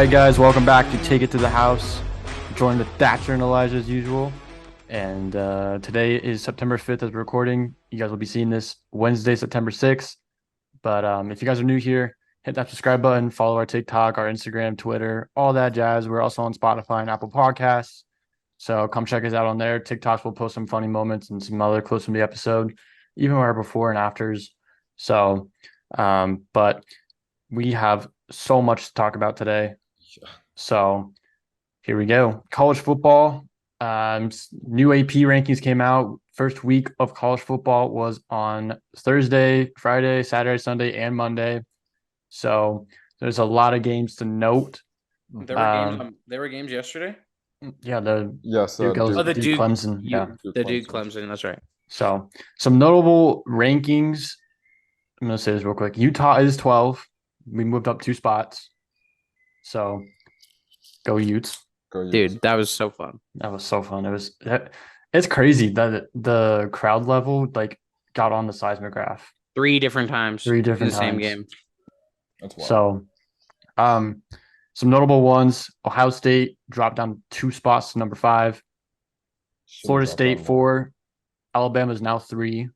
right, guys, welcome back to Take It to the House. Joined with Thatcher and Elijah as usual. And today is September 5th as we're recording. You guys will be seeing this Wednesday, September 6th. But if you guys are new here, hit that subscribe button, follow our TikTok, our Instagram, Twitter, all that jazz. We're also on Spotify and Apple Podcasts. So come check us out on there. TikToks will post some funny moments and some other clips from the episode, even our before and afters. So, but we have so much to talk about today. So here we go. College football. New AP rankings came out. First week of college football was on Thursday, Friday, Saturday, Sunday, and Monday. So there's a lot of games to note. There were games yesterday. Yeah, Duke Clemson. Duke Clemson. That's right. So some notable rankings. I'm gonna say this real quick. Utah is 12. We moved up 2 spots. So go Utes. Dude, that was so fun. That was so fun. It's crazy that the crowd level got on the seismograph 3 different times. in the same game. That's wild. So, some notable ones: Ohio State dropped down 2 spots to number 5. Florida State 4. Alabama is now 3.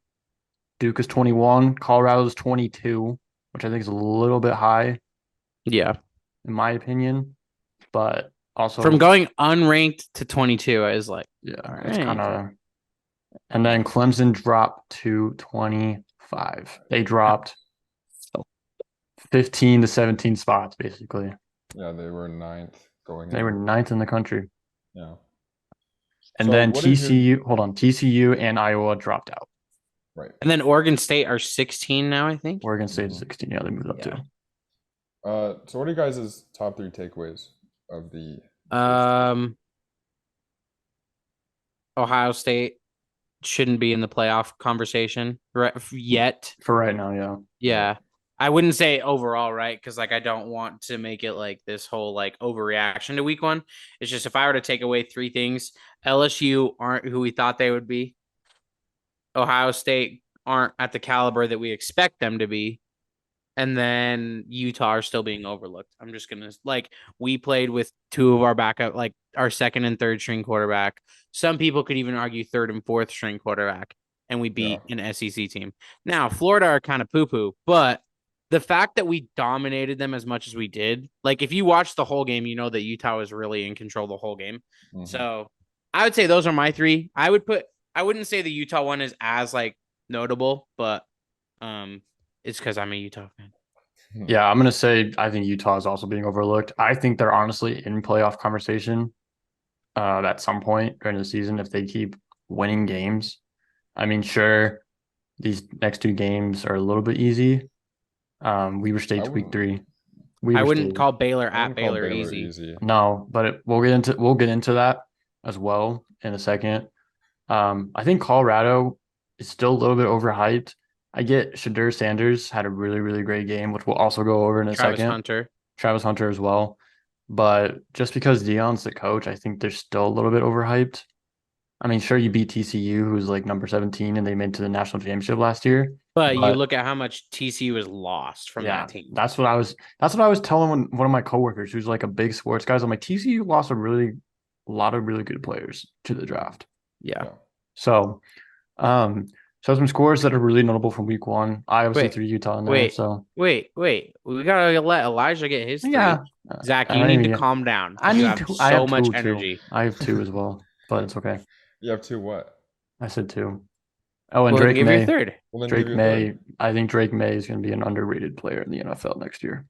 Duke is 21. Colorado is 22, which I think is a little bit high. Yeah, in my opinion, but also from going unranked to 22 is like, yeah, it's kind of. And then Clemson dropped to 25. They dropped 15 to 17 spots, basically. Yeah, they were 9th going. They were 9th in the country. Yeah. And then TCU, TCU and Iowa dropped out. Right. And then Oregon State are 16 now, I think. Oregon State is 16. Yeah, they moved up too. So what are you guys' top 3 takeaways of the Ohio State shouldn't be in the playoff conversation yet. For right now, yeah. Yeah. I wouldn't say overall, right? Because I don't want to make it like this whole overreaction to week 1. It's just if I were to take away 3 things, LSU aren't who we thought they would be. Ohio State aren't at the caliber that we expect them to be. And then Utah are still being overlooked. I'm just going to we played with 2 of our backup, our second and third string quarterback. Some people could even argue third and fourth string quarterback, and we beat an SEC team. Now, Florida are kind of poo-poo, but the fact that we dominated them as much as we did, if you watch the whole game, you know that Utah was really in control the whole game. Mm-hmm. So I would say those are my 3. I wouldn't say the Utah one is as notable, but it's because I'm a Utah fan. Yeah, I'm gonna say I think Utah is also being overlooked. I think they're honestly in playoff conversation at some point during the season if they keep winning games. I mean, sure, these next 2 games are a little bit easy. Weber State's week 3. I wouldn't call Baylor at Baylor easy. No, but we'll get into that as well in a second. I think Colorado is still a little bit overhyped. I get Shedeur Sanders had a really, really great game, which we'll also go over in a second. Travis Hunter as well. But just because Deion's the coach, I think they're still a little bit overhyped. I mean, sure, you beat TCU, who's number 17, and they made to the national championship last year. But you look at how much TCU has lost from that team. That's what I was telling one of my coworkers who's a big sports guy. I'm like, TCU lost a lot of really good players to the draft. Yeah. So, some scores that are really notable from week 1. I obviously threw Utah in there. Wait. We gotta let Elijah get his 3. Yeah. Zach, you need to calm down. I have so much energy. I have 2 as well, but it's okay. You have 2 what? I said 2. Oh, and Drake May. Third. Drake May. I think Drake May is going to be an underrated player in the NFL next year.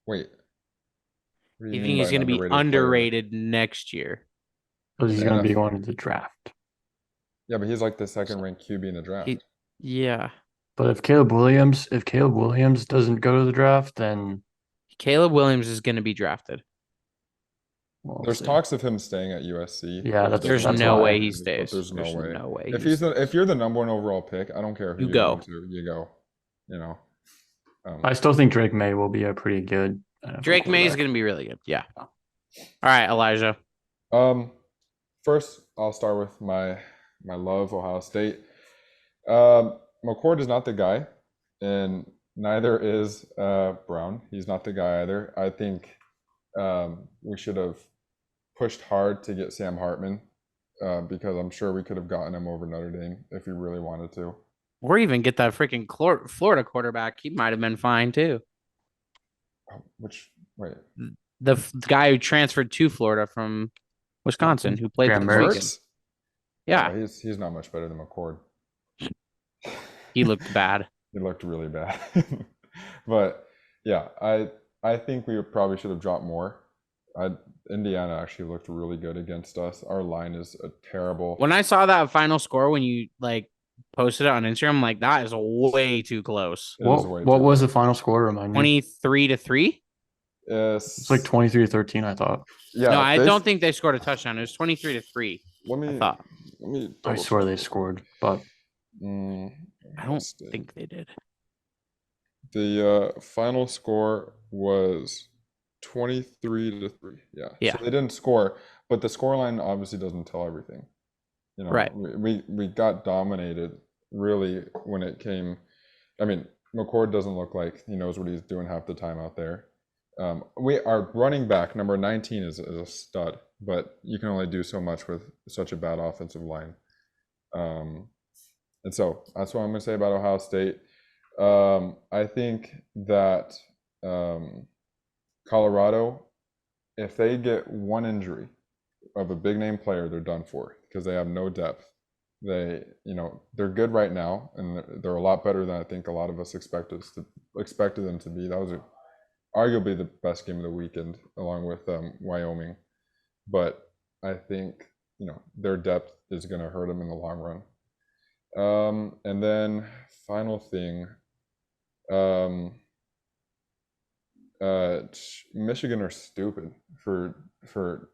Wait. You think he's going to be underrated next year? Because he's going to be going to the draft. Yeah, but he's the 2nd ranked QB in the draft. Yeah. But if Caleb Williams doesn't go to the draft, then Caleb Williams is going to be drafted. There's talks of him staying at USC. Yeah, there's no way he stays. There's no way. If you're the number 1 overall pick, I don't care who you go to. You go. I still think Drake May will be a pretty good. Drake May is going to be really good. Yeah. All right, Elijah. First, I'll start with my love, Ohio State. McCord is not the guy, and neither is Brown. He's not the guy either. I think we should have pushed hard to get Sam Hartman because I'm sure we could have gotten him over Notre Dame if we really wanted to. Or even get that freaking Florida quarterback. He might have been fine too. Wait. The guy who transferred to Florida from Wisconsin, who played Graham this Mertz? weekend. Yeah, Oh, he's not much better than McCord. he looked bad. He looked really bad. But yeah, I think we probably should have dropped more. Indiana actually looked really good against us. Our line is a terrible. When I saw that final score, when you like posted it on Instagram, I'm like, that is way too close. What was the final score? Remind me. 23-3. It's like 23-13. I thought. Yeah. No, I don't think they scored a touchdown. It was 23-3. Let me. I thought. Let me. I swear they scored, but I don't think they did. The final score was 23-3. Yeah. Yeah. So they didn't score, but the scoreline obviously doesn't tell everything. You know, Right. We got dominated really when it came. I mean, McCord doesn't look like he knows what he's doing half the time out there. Our running back number 19 is a stud, but you can only do so much with such a bad offensive line. And so that's what I'm going to say about Ohio State. I think that Colorado, if they get one injury of a big name player, they're done for because they have no depth. They're good right now, and they're a lot better than I think a lot of us expected them to be. That was arguably the best game of the weekend, along with Wyoming. But I think their depth is going to hurt them in the long run. And then final thing, Michigan are stupid for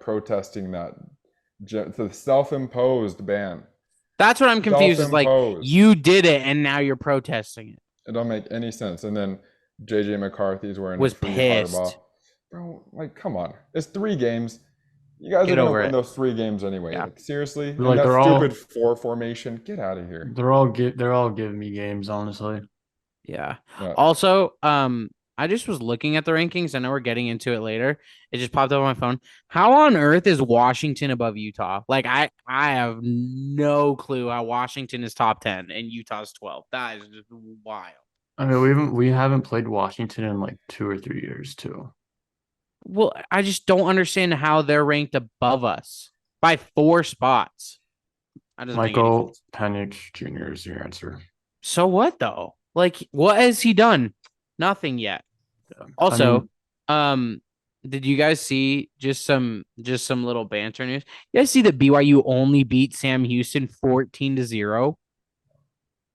protesting the self-imposed ban. That's what I'm confused. Is like you did it and now you're protesting it. It don't make any sense. And then JJ McCarthy's wearing was a free pissed. Fireball. Bro, like, come on. It's 3 games. You guys are going to win those 3 games anyway. Yeah. Like, seriously? Like, that stupid 4 formation. Get out of here. They're all giving me games, honestly. Yeah. Also, I just was looking at the rankings. I know we're getting into it later. It just popped up on my phone. How on earth is Washington above Utah? Like, I have no clue how Washington is top 10 and Utah's 12. That is just wild. I mean, we haven't played Washington in like 2 or 3 years too. Well, I just don't understand how they're ranked above us by 4 spots. Michael Penix Jr. is your answer. So what though? Like, what has he done? Nothing yet. Yeah. Also, did you guys see just some little banter news? You guys see that BYU only beat Sam Houston 14-0?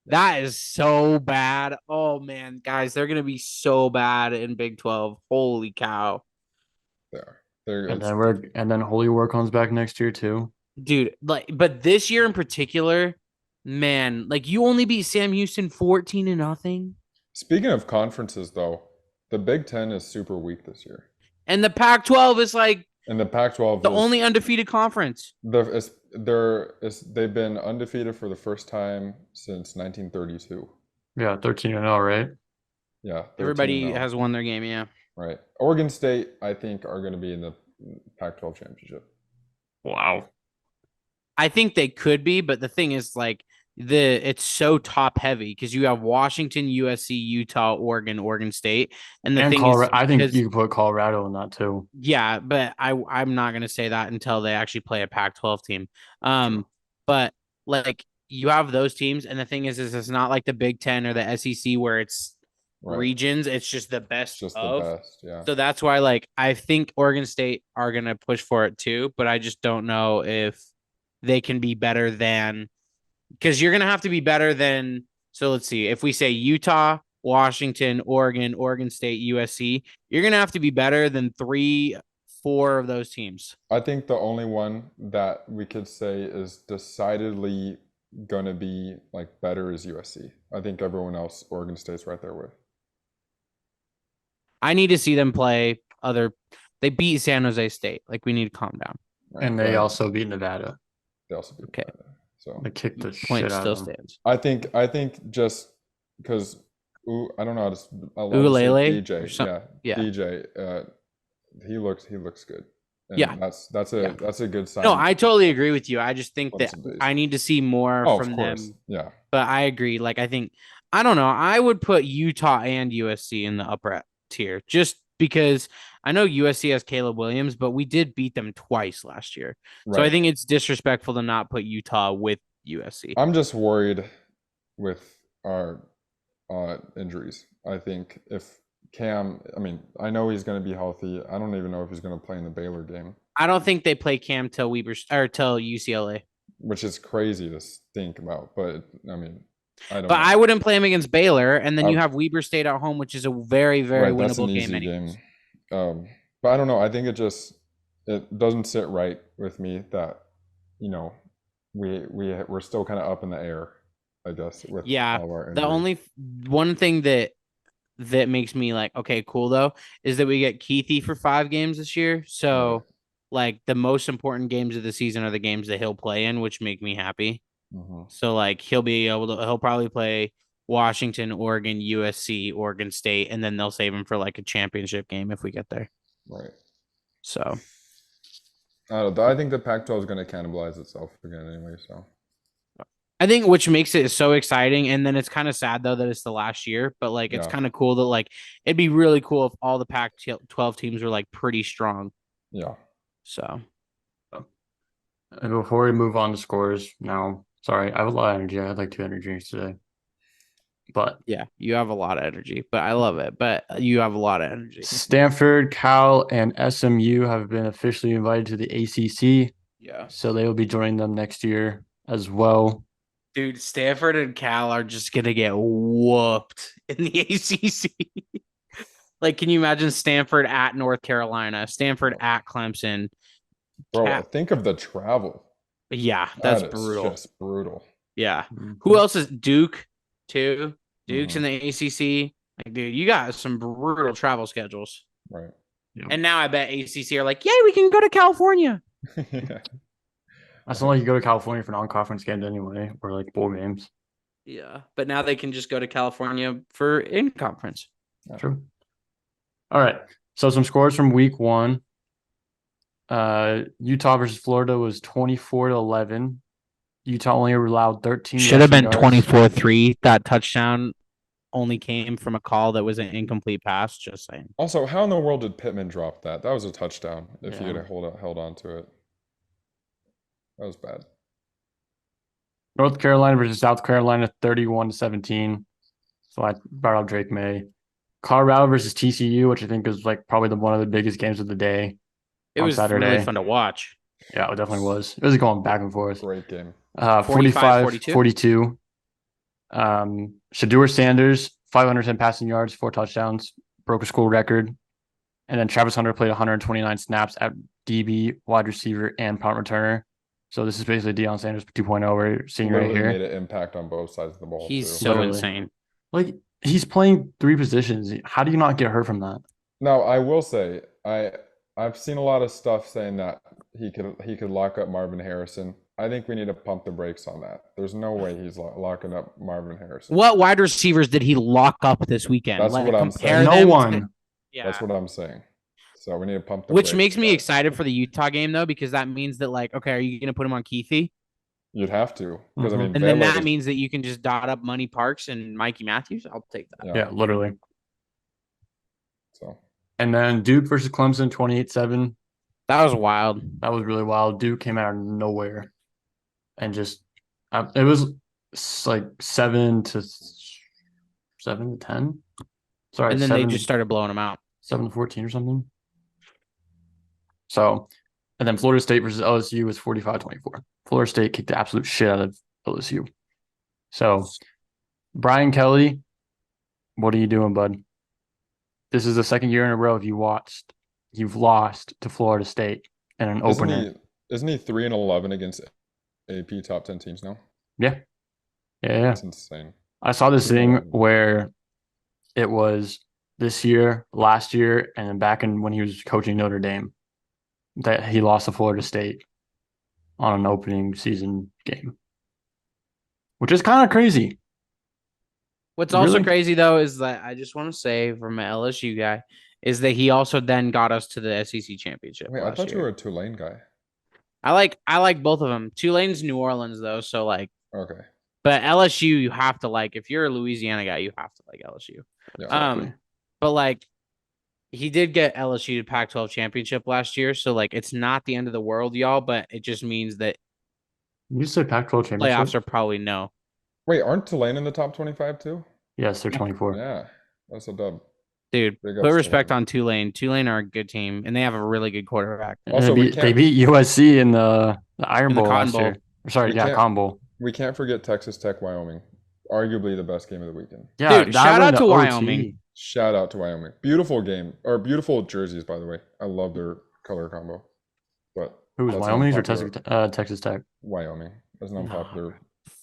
That is so bad. Oh man, guys, they're gonna be so bad in Big 12. Holy cow! And then Holy War comes back next year too, dude. Like, but this year in particular, man, like you only beat Sam Houston 14-0. Speaking of conferences, though, the Big 10 is super weak this year, and the Pac-12 is like. And the Pac-12 the only undefeated conference. They've been undefeated for the first time since 1932. Yeah, 13-0, right? Yeah. Everybody has won their game, yeah. Right. Oregon State, I think, are going to be in the Pac-12 championship. Wow. I think they could be, but the thing is, like, it's so top heavy because you have Washington, USC, Utah, Oregon State, and the thing is, I think you can put Colorado in that too. Yeah, but I'm not gonna say that until they actually play a Pac-12 team. But like you have those teams, and the thing is it's not like the Big 10 or the SEC where it's regions. It's just the best. The best, yeah. So that's why, like, I think Oregon State are gonna push for it too, but I just don't know if they can be better than. Because you're going to have to be better than, so let's see, if we say Utah, Washington, Oregon State, USC, you're going to have to be better than 3-4 of those teams. I think the only one that we could say is decidedly going to be like better is USC. I think everyone else, Oregon State's right there with. I need to see them play they beat San Jose State. Like, we need to calm down. Right. And they also beat Nevada. They also beat Nevada. So they kicked the point shit out still of them. stands. I think just because I don't know how to Ukulele DJ, yeah. DJ. he looks good. And Yeah. that's Yeah. a good sign. No, I totally agree with you. I just think that Clemson-based. I need to see more Oh, of from course. them. Yeah. But I agree. Like, I think, I don't know. I would put Utah and USC in the upper tier just because I know USC has Caleb Williams, but we did beat them twice last year. So I Right. think it's disrespectful to not put Utah with USC. I'm just worried with our injuries. I think if Cam, I mean, I know he's going to be healthy. I don't even know if he's going to play in the Baylor game, I don't think they play Cam till till UCLA. which is crazy to think about. But I mean, I don't But know. I wouldn't play him against Baylor, and then I- you have Weber State at home, which is a very, very Right, that's an winnable game. easy Anyways. game. But I don't know. I think it doesn't sit right with me that, you know, we're still kind of up in the air, I guess, with Yeah, all of our the injuries. only one thing that makes me like, okay, cool though, is that we get Keithy for 5 games this year. So Right. like the most important games of the season are the games that he'll play in, which make me happy. Mhm. So like he'll probably play Washington, Oregon, USC, Oregon State, and then they'll save him for like a championship game if we get there. Right. So I don't know. I think the Pac-12 is going to cannibalize itself again anyway. So I think which makes it so exciting. And then it's kind of sad though that it's the last year, but like it's Yeah. kind of cool that like it'd be really cool if all the Pac-12 teams were like pretty strong. yeah. So And before we move on to scores, now, sorry, I have a lot of energy. I had like 2 energy drinks today. But yeah, you have a lot of energy, but I love it. But you have a lot of energy. Stanford, Cal, and SMU have been officially invited to the ACC. Yeah. So they will be joining them next year as well. Dude, Stanford and Cal are just gonna get whooped in the ACC. Like, can you imagine Stanford at North Carolina, Stanford at Clemson? Bro, Cal- think of the travel. Yeah, that's That is brutal. just brutal. Yeah. Mhm. Who else is Duke? Too. Duke's Mm-hmm. in the ACC. Like, dude, you got some brutal travel schedules. Right. And now I bet ACC are like, yay, we can go to California. Yeah. That's not like you go to California for non-conference games anyway, or like bowl games. Yeah, but now they can just go to California for in conference. True. All right. So some scores from week 1. Utah versus Florida was 24-11. Utah only allowed 13. Should have been rushing yards. 24-3. That touchdown only came from a call that was an incomplete pass. Just saying. Also, how in the world did Pittman drop that? That was a touchdown if he Yeah. had held on to it. That was bad. North Carolina versus South Carolina, 31-17. So I brought up Drake May. Colorado versus TCU, which I think is like probably one of the biggest games of the day. It on was Saturday. really fun to watch. Yeah, it definitely was. It was going back and forth. Great game. 45-42. Shedeur Sanders, 510 passing yards, 4 touchdowns, broke a school record. And then Travis Hunter played 129 snaps at DB, wide receiver, and punt returner. So this is basically Deion Sanders 2.0 we're seeing right Literally here. made an impact on both sides of the ball. He's too. so Literally. insane. Like, he's playing 3 positions. How do you not get hurt from that? Now, I will say, I've seen a lot of stuff saying that he could lock up Marvin Harrison. I think we need to pump the brakes on that. There's no way he's locking up Marvin Harrison. What wide receivers did he lock up this weekend? That's what I'm compare saying. No them to- one. yeah. That's what I'm saying. So we need to pump the Which brakes makes on me that. excited for the Utah game though, because that means that like, okay, are you going to put him on Keithy? You'd have to, because I Mhm. mean, And then Baylor that was- means that you can just dot up Money Parks and Mikey Matthews. I'll take that. yeah. Yeah, literally. So And then Duke versus Clemson, 28-7. That was wild. That was really wild. Duke came out of nowhere and just it was like 7-10. Sorry, And then 7 they just started blowing him out. 7-14 or something. So, and then Florida State versus LSU was 45-24. Florida State kicked the absolute shit out of LSU. So, Brian Kelly, what are you doing, bud? This is the second year in a row you've lost to Florida State in an opener. Isn't he 3-11 against AP top 10 teams now? Yeah. That's insane. I saw this thing 3-11. where it was this year, last year, and then back in when he was coaching Notre Dame that he lost to Florida State on an opening season game, which is kind of crazy. What's also Really? crazy though is that I just want to say from an LSU guy is that he also then got us to the SEC championship. Wait, I last thought you year. were a Tulane guy. I like both of them. Tulane's New Orleans though, so like, Okay. but LSU you have to like. If you're a Louisiana guy, you have to like LSU. Yeah. Exactly. But like, he did get LSU to Pac-12 championship last year, so like, it's not the end of the world, y'all. But it just means that You said Pac-12 championship. playoffs are probably no. Wait, aren't Tulane in the top 25 too? Yes, they're 24. Yeah, that's a dub. Dude, Big put ups to respect them. on Tulane. Tulane are a good team, and they have a really good quarterback. And Also, they beat USC in the Iron In the Bowl Cotton last Bowl. year. Sorry, We yeah, can't- Cotton Bowl. We can't forget Texas Tech, Wyoming. Arguably the best game of the weekend. Yeah, Dude, that shout went out to OT. Wyoming. Shout out to Wyoming. Beautiful game, or beautiful jerseys, by the way. I love their color combo. But Who was that's an Wyoming or unpopular- Texas Tech? Wyoming. That's an unpopular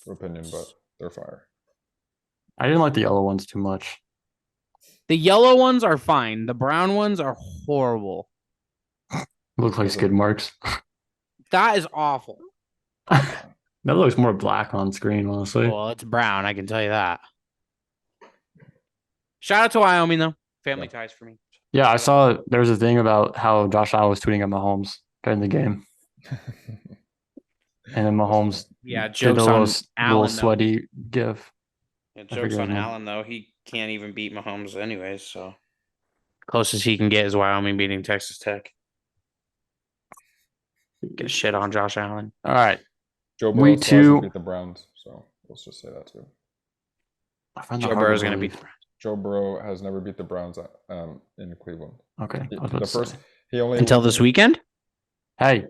opinion, but they're fire. I didn't like the yellow ones too much. The yellow ones are fine. The brown ones are horrible. Look like Those are- skid marks. That is awful. That looks more black on screen, honestly. Well, it's brown. I can tell you that. Shout out to Wyoming though. Family Yeah. ties for me. Yeah, I saw there was a thing about how Josh Allen was tweeting at Mahomes during the game, and then Mahomes Yeah, did jokes a on little Allen. though. sweaty gif. Yeah, forget jokes his on name. Allen though. He can't even beat Mahomes anyways. So closest he can get is Wyoming beating Texas Tech. Get shit on Josh Allen. All right, Joe Burrow Week still hasn't 2. beat the Browns, so let's just say that too. I find that Joe hard Burrow's to gonna beat believe. the Browns. Joe Burrow has never beat the Browns in Cleveland. Okay, He- I was about the to first say. he only Until this weekend. Hey,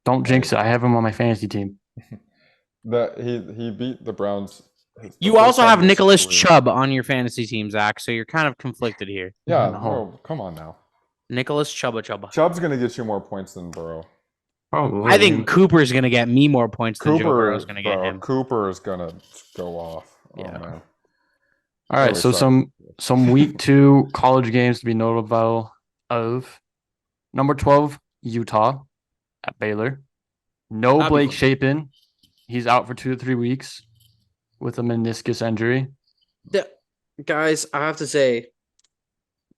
don't jinx it. I have him on my fantasy team. he beat the Browns. the You first also time have in his Nicholas career. Chubb on your fantasy team, Zach. So you're kind of conflicted here. Yeah, No. bro, come on now. Nicholas Chubba. Chubb's gonna get you more points than Burrow. Probably. I think Cooper's gonna get me more points than Joe Cooper Burrow's gonna get bro, him. Cooper is gonna go off. Oh, Yeah. man. All right, Really so sorry. some week 2 college games to be notable of. Number 12, Utah at Baylor. No That'd be Blake fun. Shapen. He's out for 2 to 3 weeks with a meniscus injury. Guys, I have to say,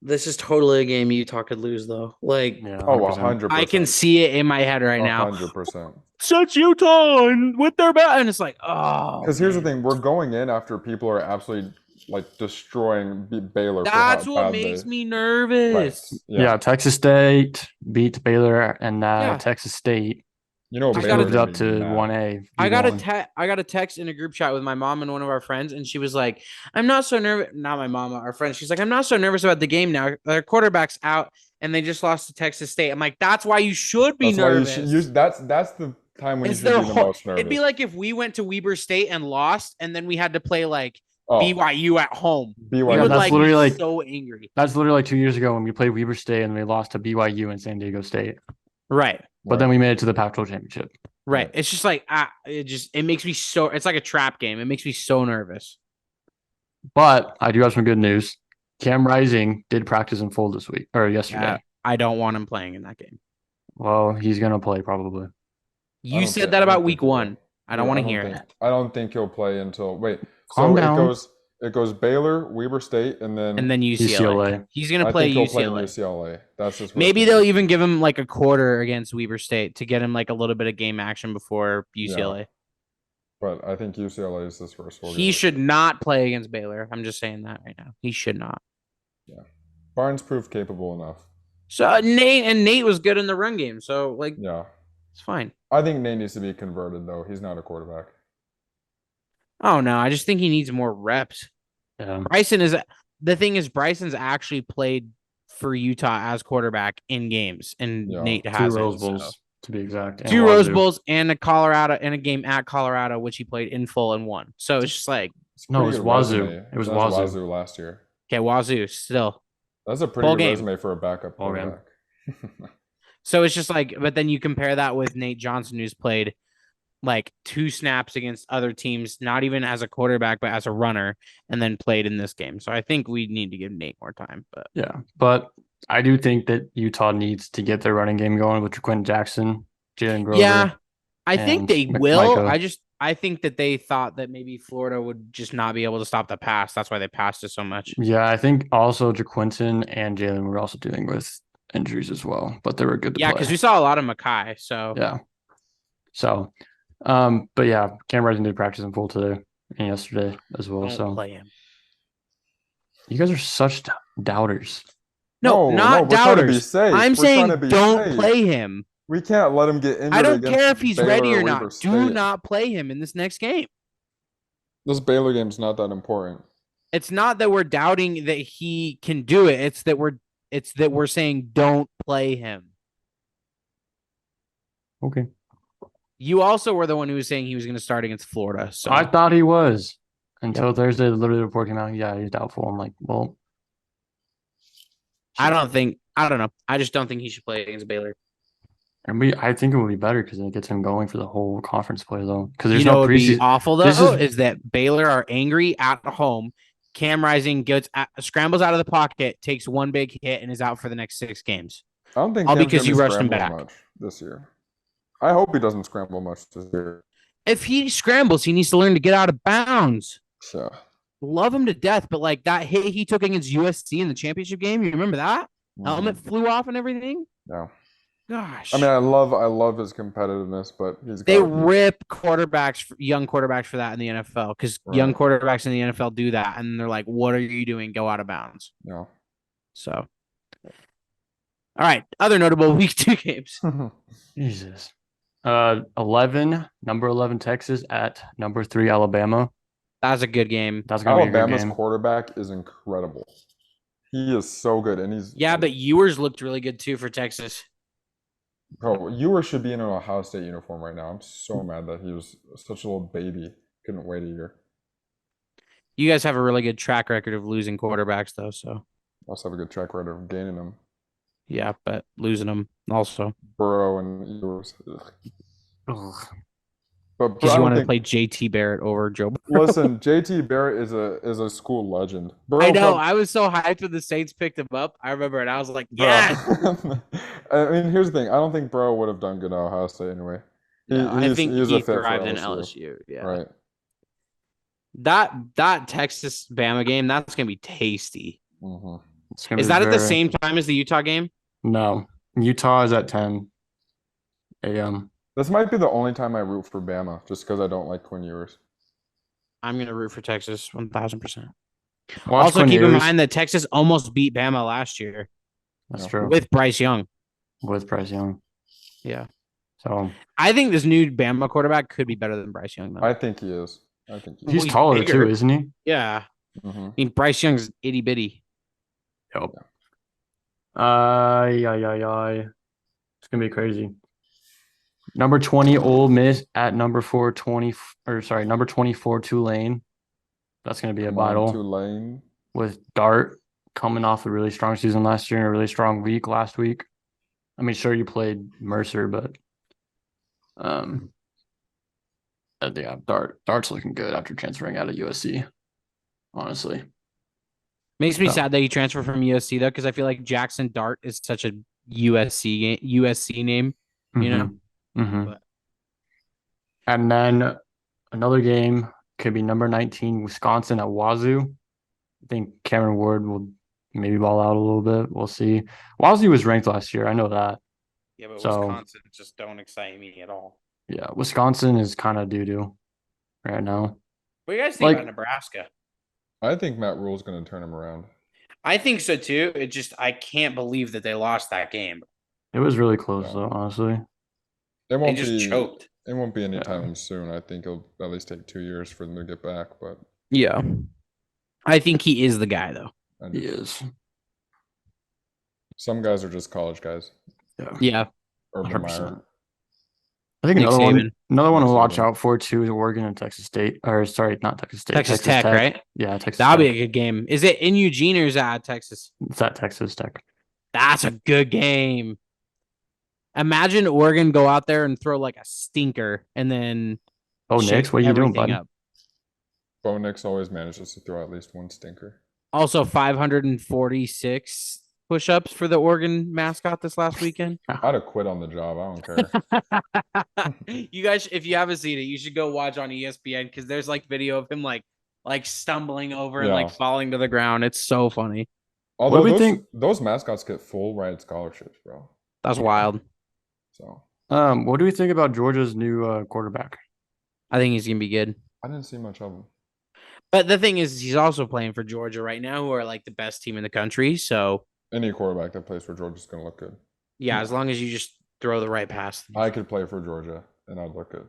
this is totally a game Utah could lose, though. Like, Yeah, Oh, 100%. 100%. I can see it in my head right now. 100%. Such Utah and with their bat, and it's like, oh. Because here's the man. thing: we're going in after people are absolutely like destroying Baylor. That's for how what bad makes they, me Right. nervous. Yeah. Texas State beat Baylor, and now Yeah. Texas State You know, I Baylor's gotta- moved gonna up be to mad. 1A. I got D1. I got a text in a group chat with my mom and one of our friends, and she was like, "I'm not so nervous." Not my mama, our friend. She's like, "I'm not so nervous about the game now. Their quarterback's out, and they just lost to Texas State." I'm like, "That's why you should be That's why you nervous." should use. That's the time when It's you should their be the whole- most nervous. It'd be like if we went to Weber State and lost, and then we had to play like oh, BYU at home. We BYU. Yeah, would that's like literally be like- so angry. That's literally like 2 years ago when we played Weber State and we lost to BYU and San Diego State. Right. But then we made it to the Pac-12 championship. Right. Right. It's just like it makes me so. It's like a trap game. It makes me so nervous. But I do have some good news. Cam Rising did practice in full this week or yesterday. Yeah. I don't want him playing in that game. Well, he's gonna play probably. You don't said thi- that I don't about think week he will. one. I don't Yeah, want to hear think- it. I don't think he'll play until Calm So down. it goes Baylor, Weber State, and then And then UCLA. UCLA. He's gonna I play think he'll play in UCLA. UCLA. That's just Maybe they'll even give him like a quarter against Weber State to get him like a little bit of game action before UCLA. But I think UCLA is his first full He game. should not play against Baylor. I'm just saying that right now. He should not. Barnes proved capable enough. So Nate was good in the run game. So like Yeah, it's fine. I think Nate needs to be converted though. He's not a quarterback. Oh no, I just think he needs more reps. Yeah. Bryson's actually played for Utah as quarterback in games, and Yeah. Nate 2 has Rose Bowls to be exact. and 2 Rose Wazoo. Bowls and a game at Colorado, which he played in full and won. So it's just like, It's a No, pretty it was good Wazoo. resume. It was That was Wazoo. Wazoo last year. okay, Wazoo still. That's a pretty Full good game. resume for a backup Full game. quarterback. So it's just like, but then you compare that with Nate Johnson, who's played like 2 snaps against other teams, not even as a quarterback, but as a runner, and then played in this game. So I think we need to give Nate more time. But Yeah, but I do think that Utah needs to get their running game going with Quentin Jackson, Jalen Grover. yeah, I think and they will. Micah. I think that they thought that maybe Florida would just not be able to stop the pass. That's why they passed it so much. Yeah, I think also JaQuinton and Jalen were also dealing with injuries as well, but they were good to Yeah, play. because we saw a lot of Makai. So Yeah. So, but yeah, Cam Rising did practice in full today and yesterday as well. don't So play him. you guys are such doubters. No, not we're trying to be doubters. safe. I'm We're trying to saying be don't safe. play him. We can't let him get injured. I don't against care if he's Baylor ready or Weber not. State. Do not play him in this next game. This Baylor game's not that important. It's not that we're doubting that he can do it. It's that we're saying don't play him. Okay. You also were the one who was saying he was going to start against Florida. So I thought he was until Thursday. Literally, the report came out. Yeah, he's doubtful. I'm like, well, I don't know. I just don't think he should play against Baylor. and I think it would be better because it gets him going for the whole conference play though. Because there's You know no what would be preseason. awful This though is- is that Baylor are angry at home. Cam Rising scrambles out of the pocket, takes one big hit, and is out for the next 6 games. I don't think All Cam's because gonna you be rushed him scrambling back. much this year. I hope he doesn't scramble much this year. If he scrambles, he needs to learn to get out of bounds. So Love him to death, but like that hit he took against USC in the championship game, you remember that? Helmet flew off and everything. yeah. Gosh. I mean, I love his competitiveness, but they gotta rip young quarterbacks for that in the NFL because young Right. quarterbacks in the NFL do that, and they're like, "What are you doing? Go out of bounds." Yeah. So, all right, other notable week 2 games. Jesus. 11, number 11 Texas at number 3 Alabama. That's a good game. That's gonna be a good Alabama's game. quarterback is incredible. He is so good, and he's Yeah, but Ewers looked really good too for Texas. bro. Ewers should be in an Ohio State uniform right now. I'm so mad that he was such a little baby. Couldn't wait a year. You guys have a really good track record of losing quarterbacks, though. So Also have a good track record of gaining them. yeah, but losing them also Burrow and Ewers. Ugh. Ugh. But because I you don't wanted to think- play JT Barrett over Joe. Burrow. Listen, JT Barrett is a school legend. Burrow I know. prob- I was so hyped when the Saints picked him up. I remember, and I was like, Bro. "Yes." I mean, here's the thing. I don't think Burrow would have done good at Ohio State anyway. I think he's he a fit for thrived in LSU. LSU. Yeah, Right. that Texas Bama game, that's gonna be tasty. hmm It's gonna Is be that at the very- same time as the Utah game? No. Utah is at 10 a.m. This might be the only time I root for Bama, just because I don't like Quinn Ewers. I'm gonna root for Texas 1,000%. Watch Also, Quinn keep in Ewers. mind that Texas almost beat Bama last year That's Yeah. true. with Bryce Young. With Bryce Young. Yeah, So I think this new Bama quarterback could be better than Bryce Young, though. I think he is. I think he is. he's he's taller bigger. too, isn't he? Yeah, hmm I mean Bryce Young's itty bitty. Yep. Yeah. It's gonna be crazy. Number 20 Ole Miss at number 4 number 24 Tulane. That's gonna be a Come on, battle Tulane. with Dart coming off a really strong season last year and a really strong week last week. I mean, sure you played Mercer, but yeah, Dart's looking good after transferring out of USC. Honestly. Makes me No. sad that he transferred from USC though, because I feel like Jackson Dart is such a USC name. You know? Mhm. But- And then another game could be number 19 Wisconsin at Wazoo. I think Cameron Ward will maybe ball out a little bit. We'll see. Wazoo was ranked last year. I know that. Yeah, but So- Wisconsin just don't excite me at all. Yeah, Wisconsin is kind of doo-doo right now. What do you guys think Like- about Nebraska? I think Matt Rule's going to turn him around. I think so too. It just I can't believe that they lost that game. It was really close Yeah. though, honestly. It They won't just be. choked. It won't be anytime soon. I think it'll at least take 2 years for them to get back. But Yeah. I think he is the guy though. I He just- is. some guys are just college guys. Yeah. Urban 100%. Meyer. I think Nick another Saban. one to Nick watch Saban. out for too is Oregon and Texas State. Or sorry, not Texas State. Texas Tech, right? Yeah, Texas That'll be Tech. a good game. Is it in Eugene or is that at Texas? It's at Texas Tech. That's a good game. Imagine Oregon go out there and throw like a stinker and then Oh, shake Nix, what are you doing, everything bud? up. Bo Nix always manages to throw at least one stinker. Also 546 push-ups for the Oregon mascot this last weekend? I'd have quit on the job. I don't care. You guys, if you haven't seen it, you should go watch on ESPN because there's like video of him like stumbling over and like Yeah. falling to the ground. It's so funny. Although do we those, think- those mascots get full ride scholarships, bro. That's wild. So What do we think about Georgia's new quarterback? I think he's gonna be good. I didn't see much of them. But the thing is, he's also playing for Georgia right now, who are like the best team in the country. So Any quarterback that plays for Georgia is gonna look good. yeah, as long as you just throw the right pass. I could play for Georgia and I'd look good.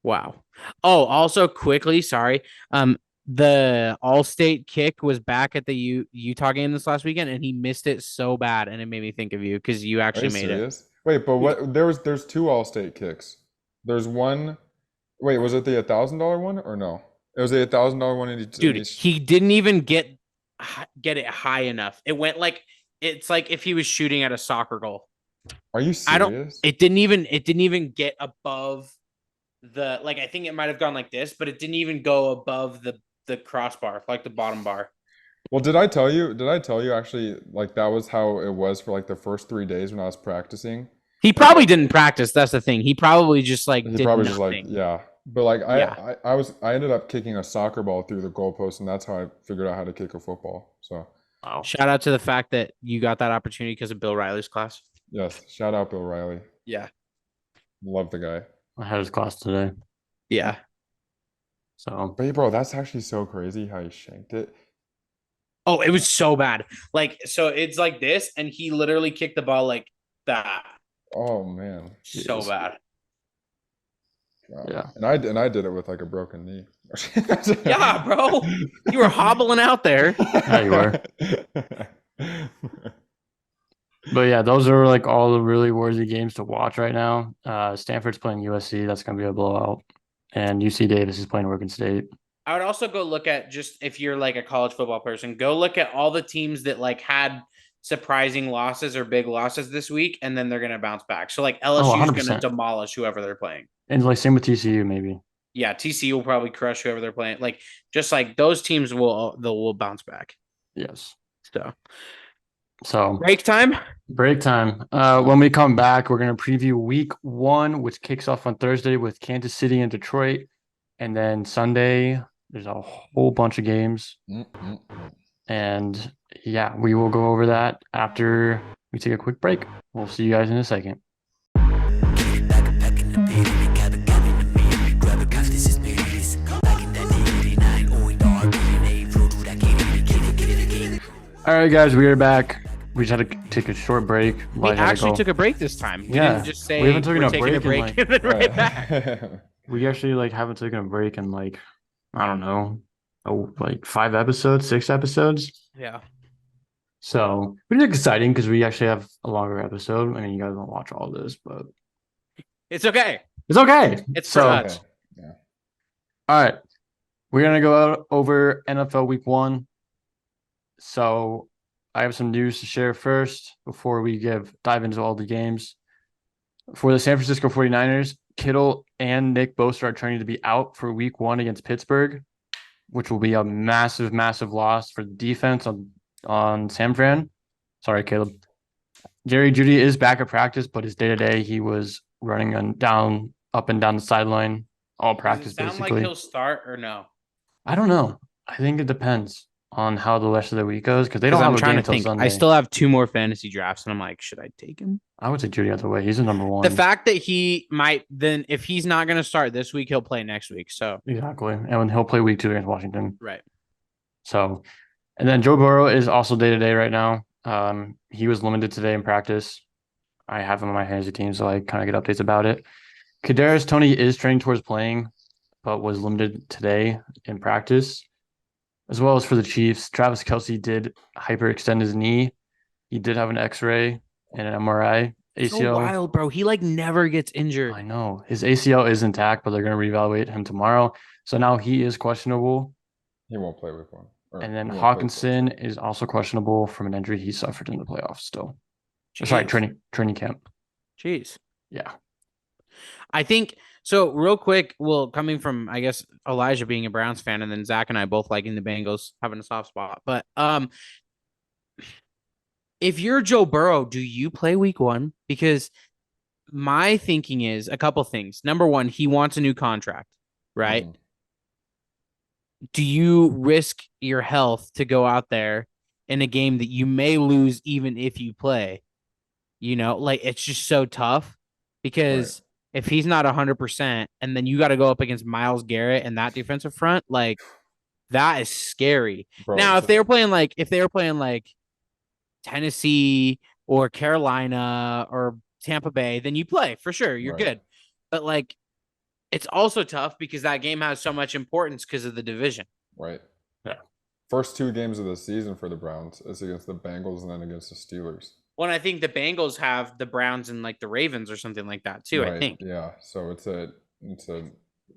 Wow. Oh, also quickly, sorry. The All-State kick was back at the Utah game this last weekend, and he missed it so bad, and it made me think of you because you Are actually you made it. serious? Wait, but what? There's two All-State kicks. There's one. Wait, was it the $1,000 one or no? It was the $1,000 one. Dude, he didn't even get it high enough. It went like it's like if he was shooting at a soccer goal. Are you I don't- serious? It didn't even get above the like I think it might have gone like this, but it didn't even go above the crossbar, like the bottom bar. Well, did I tell you? Did I tell you actually? Like that was how it was for like the first 3 days when I was practicing. He probably didn't practice. That's the thing. He probably just like He did probably nothing. just like yeah. But like Yeah. I ended up kicking a soccer ball through the goalpost, and that's how I figured out how to kick a football. So Wow. Shout out to the fact that you got that opportunity because of Bill Riley's class. yes, shout out Bill Riley. Yeah. Love the guy. I had his class today. Yeah. So But bro, that's actually so crazy how he shanked it. Oh, it was so bad. Like, so it's like this, and he literally kicked the ball like that. Oh man. So Jesus. bad. Wow. Yeah. And I did it with like a broken knee. Yeah, bro. You were hobbling out there. Yeah, you were. But yeah, those are like all the really worthy games to watch right now. Stanford's playing USC. That's going to be a blowout. And UC Davis is playing Oregon State. I would also go look at just if you're like a college football person, go look at all the teams that like had surprising losses or big losses this week, and then they're gonna bounce back. So like LSU is gonna 100%. demolish whoever they're playing. And like same with TCU, maybe. Yeah, TCU will probably crush whoever they're playing. Like just like those teams will bounce back. Yes. So So break time. break time. When we come back, we're going to preview week 1, which kicks off on Thursday with Kansas City and Detroit. And then Sunday, there's a whole bunch of games. And yeah, we will go over that after we take a quick break. We'll see you guys in a second. All right, guys, we are back. We just had to take a short break. We Elijah had to actually go. took a break this time. We Yeah, didn't just say we haven't taken we're a taking break in, and then right back. We actually like haven't taken a break in like I don't know, like 5 episodes, 6 episodes. Yeah. So pretty exciting because we actually have a longer episode. I mean, you guys won't watch all this, but It's okay. it's okay. It's for so. us. All right, we're gonna go out over NFL Week 1. So I have some news to share first before we dive into all the games. For the San Francisco 49ers, Kittle and Nick Bosa are trending to be out for Week 1 against Pittsburgh, which will be a massive, massive loss for the defense on San Fran. Sorry, Caleb. Jerry Jeudy is back at practice, but his day-to-day, he was running up and down the sideline all practice, Does it sound basically. like he'll start or no? I don't know. I think it depends on how the rest of the week goes because they don't Because have I'm a trying game to until think. Sunday. I still have 2 more fantasy drafts, and I'm like, should I take him? I would say Jeudy out the way. He's the number 1. The fact that he might then, if he's not going to start this week, he'll play next week. So Exactly. And when he'll play week 2 against Washington. right. So, and then Joe Burrow is also day-to-day right now. He was limited today in practice. I have him on my fantasy team, so I kind of get updates about it. Kadarius Toney is training towards playing, but was limited today in practice. As well as for the Chiefs, Travis Kelce did hyperextend his knee. He did have an X-ray and an MRI. ACL. So wild, bro. He like never gets injured. I know. His ACL is intact, but they're going to reevaluate him tomorrow. So now he is questionable. He won't play Week 1. And then he won't play Hawkinson is also questionable from an injury he suffered in the playoffs still. Sorry, Jeez. training camp. Jeez. Yeah. I think so. Real quick, well, coming from I guess Elijah being a Browns fan, and then Zach and I both liking the Bengals, having a soft spot. But if you're Joe Burrow, do you play week 1? Because my thinking is a couple things. Number one, he wants a new contract, right? Mhm. Do you risk your health to go out there in a game that you may lose even if you play? Like it's just so tough because if he's not 100% and then you got to go up against Myles Garrett and that defensive front, like that is scary. Bro, Now, if so they were playing like Tennessee or Carolina or Tampa Bay, then you play for sure. You're right, good. But like it's also tough because that game has so much importance because of the division. right. Yeah. First 2 games of the season for the Browns is against the Bengals and then against the Steelers. Well, I think the Bengals have the Browns and like the Ravens or something like that too, I Right. think. Yeah. So it's a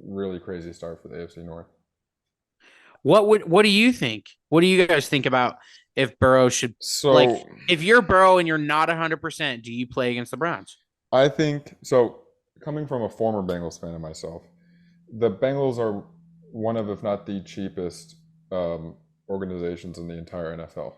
really crazy start for the AFC North. What do you think? What do you guys think about if Burrow should So if you're Burrow and you're not 100%, do you play against the Browns? I think so. Coming from a former Bengals fan of myself, the Bengals are one of, if not the cheapest organizations in the entire NFL.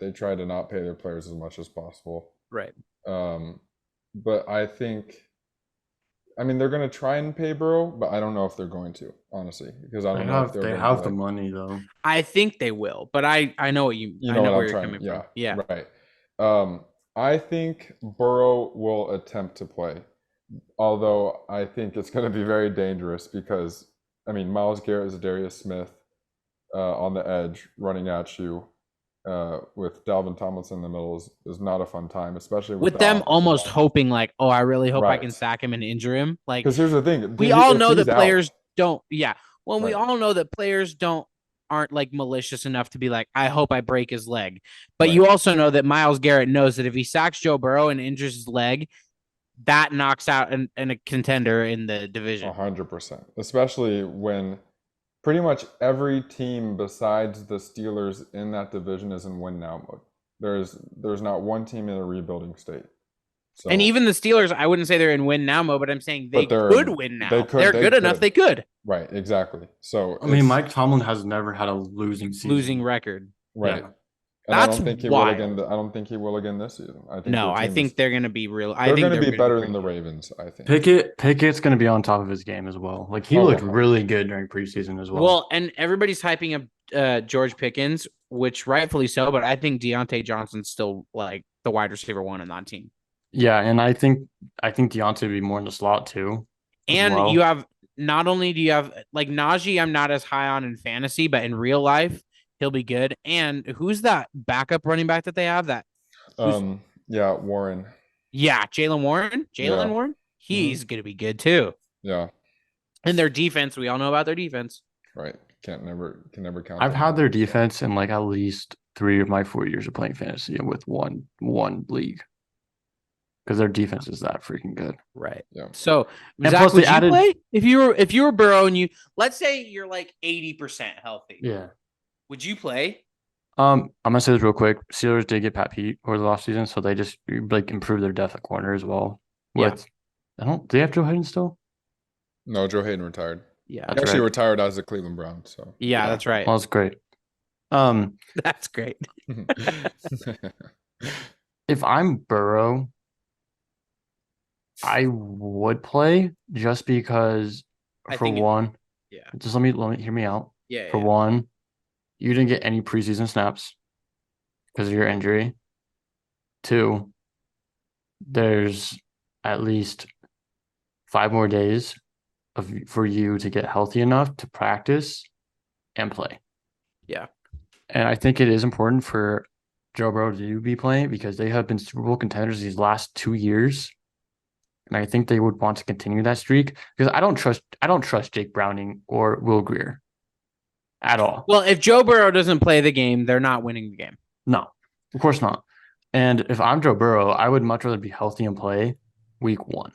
They try to not pay their players as much as possible. Right. But I mean, they're going to try and pay Burrow, but I don't know if they're going to, honestly, because I They don't know if have they're they going have to the like, money though. I think they will, but I know what you I know know what where I'm you're trying. coming Yeah, from. Yeah. right. I think Burrow will attempt to play, although I think it's going to be very dangerous because I mean, Myles Garrett is Darius Smith on the edge running at you. With Dalvin Tomlinson in the middle is not a fun time, especially with With the them offensive almost line. hoping like, "Oh, I really hope I can Right. sack him and injure him." Like Because here's the thing, we all if know he's that out, players don't Well, we right, all know that players aren't like malicious enough to be like, I hope I break his leg. But right, you also know that Myles Garrett knows that if he sacks Joe Burrow and injures his leg, that knocks out a contender in the division. 100%. Especially when pretty much every team besides the Steelers in that division is in win now mode. There's not one team in a rebuilding state. And So, even the Steelers, I wouldn't say they're in win now mode, but I'm saying they but they're could in, win they now. could, They're they good enough. could. They could. Right, exactly. So I mean, it's Mike Tomlin has never had a losing season. Losing record. right. Yeah. And I That's don't think he will again. wild. I don't think he will again this season. I think No, their I team is think they're going to be real. I they're think going to they're be gonna better than pretty the good. Ravens, I think. Pickett's going to be on top of his game as well. Like he Oh, looked yeah. really good during preseason as well. Well, and everybody's hyping up George Pickens, which rightfully so, but I think Deontay Johnson's still like the wide receiver one in that team. Yeah, and I think Deontay would be more in the slot too. And well. you have not only do you have like Najee, I'm not as high on in fantasy, but in real life, he'll be good. And who's that backup running back that they have? Yeah, Warren. Yeah, Jalen Warren. Yeah. Warren. He's gonna be good too. Yeah, And their defense, we all know about their defense. right. Can never count. I've them had out, their so. defense in like at least 3 of my 4 years of playing fantasy with one league. Because their defense is that freaking good. Right. Yeah. So And Zach, plus would they you added- play if you were Burrow and let's say you're like 80% healthy. Yeah. Would you play? I'm gonna say this real quick. Steelers did get Pat Pete over the last season, so they just like improved their depth at corner as well. Yeah. Do they have Joe Hayden still? No, Joe Hayden retired. Yeah. He That's actually right. retired as a Cleveland Brown. So Yeah, that's right. Well, that's great. That's great. If I'm Burrow, I would play just because I for think one, yeah. just let me hear me out. Yeah. For one, you didn't get any preseason snaps because of your injury. 2, there's at least 5 more days for you to get healthy enough to practice and play. Yeah. And I think it is important for Joe Burrow to be playing because they have been Super Bowl contenders these last 2 years. And I think they would want to continue that streak because I don't trust Jake Browning or Will Grier at all. Well, if Joe Burrow doesn't play the game, they're not winning the game. No, of course not. And if I'm Joe Burrow, I would much rather be healthy and play week 1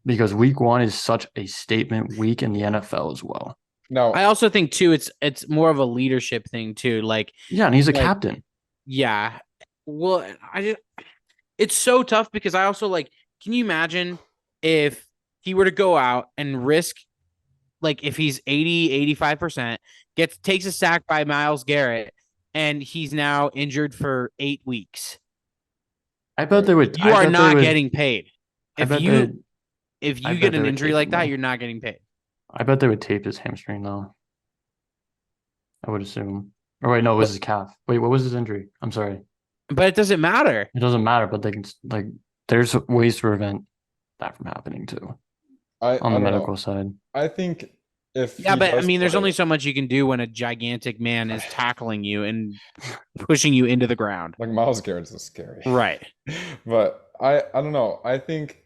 because week 1 is such a statement week in the NFL as well. now, I also think too it's more of a leadership thing too. Like Yeah, and he's a Like- captain. yeah. Well, it's so tough because I also like can you imagine if he were to go out and risk like if he's 85%, takes a sack by Myles Garrett and he's now injured for 8 weeks. I bet they would. You I are bet they not would- getting paid. I bet If I you bet get they an would injury tape like him, that, though. you're not getting paid. I bet they would tape his hamstring though. I would assume. Or wait, no, it was his calf. Wait, what was his injury? I'm sorry. But it doesn't matter. It doesn't matter, but they can like. There's ways to prevent that from happening too I on the don't know. medical side. I think if Yeah, he but I does mean, there's play- only so much you can do when a gigantic man is tackling you and pushing you into the ground. like Miles Garrett's is scary. Right. But I don't know. I think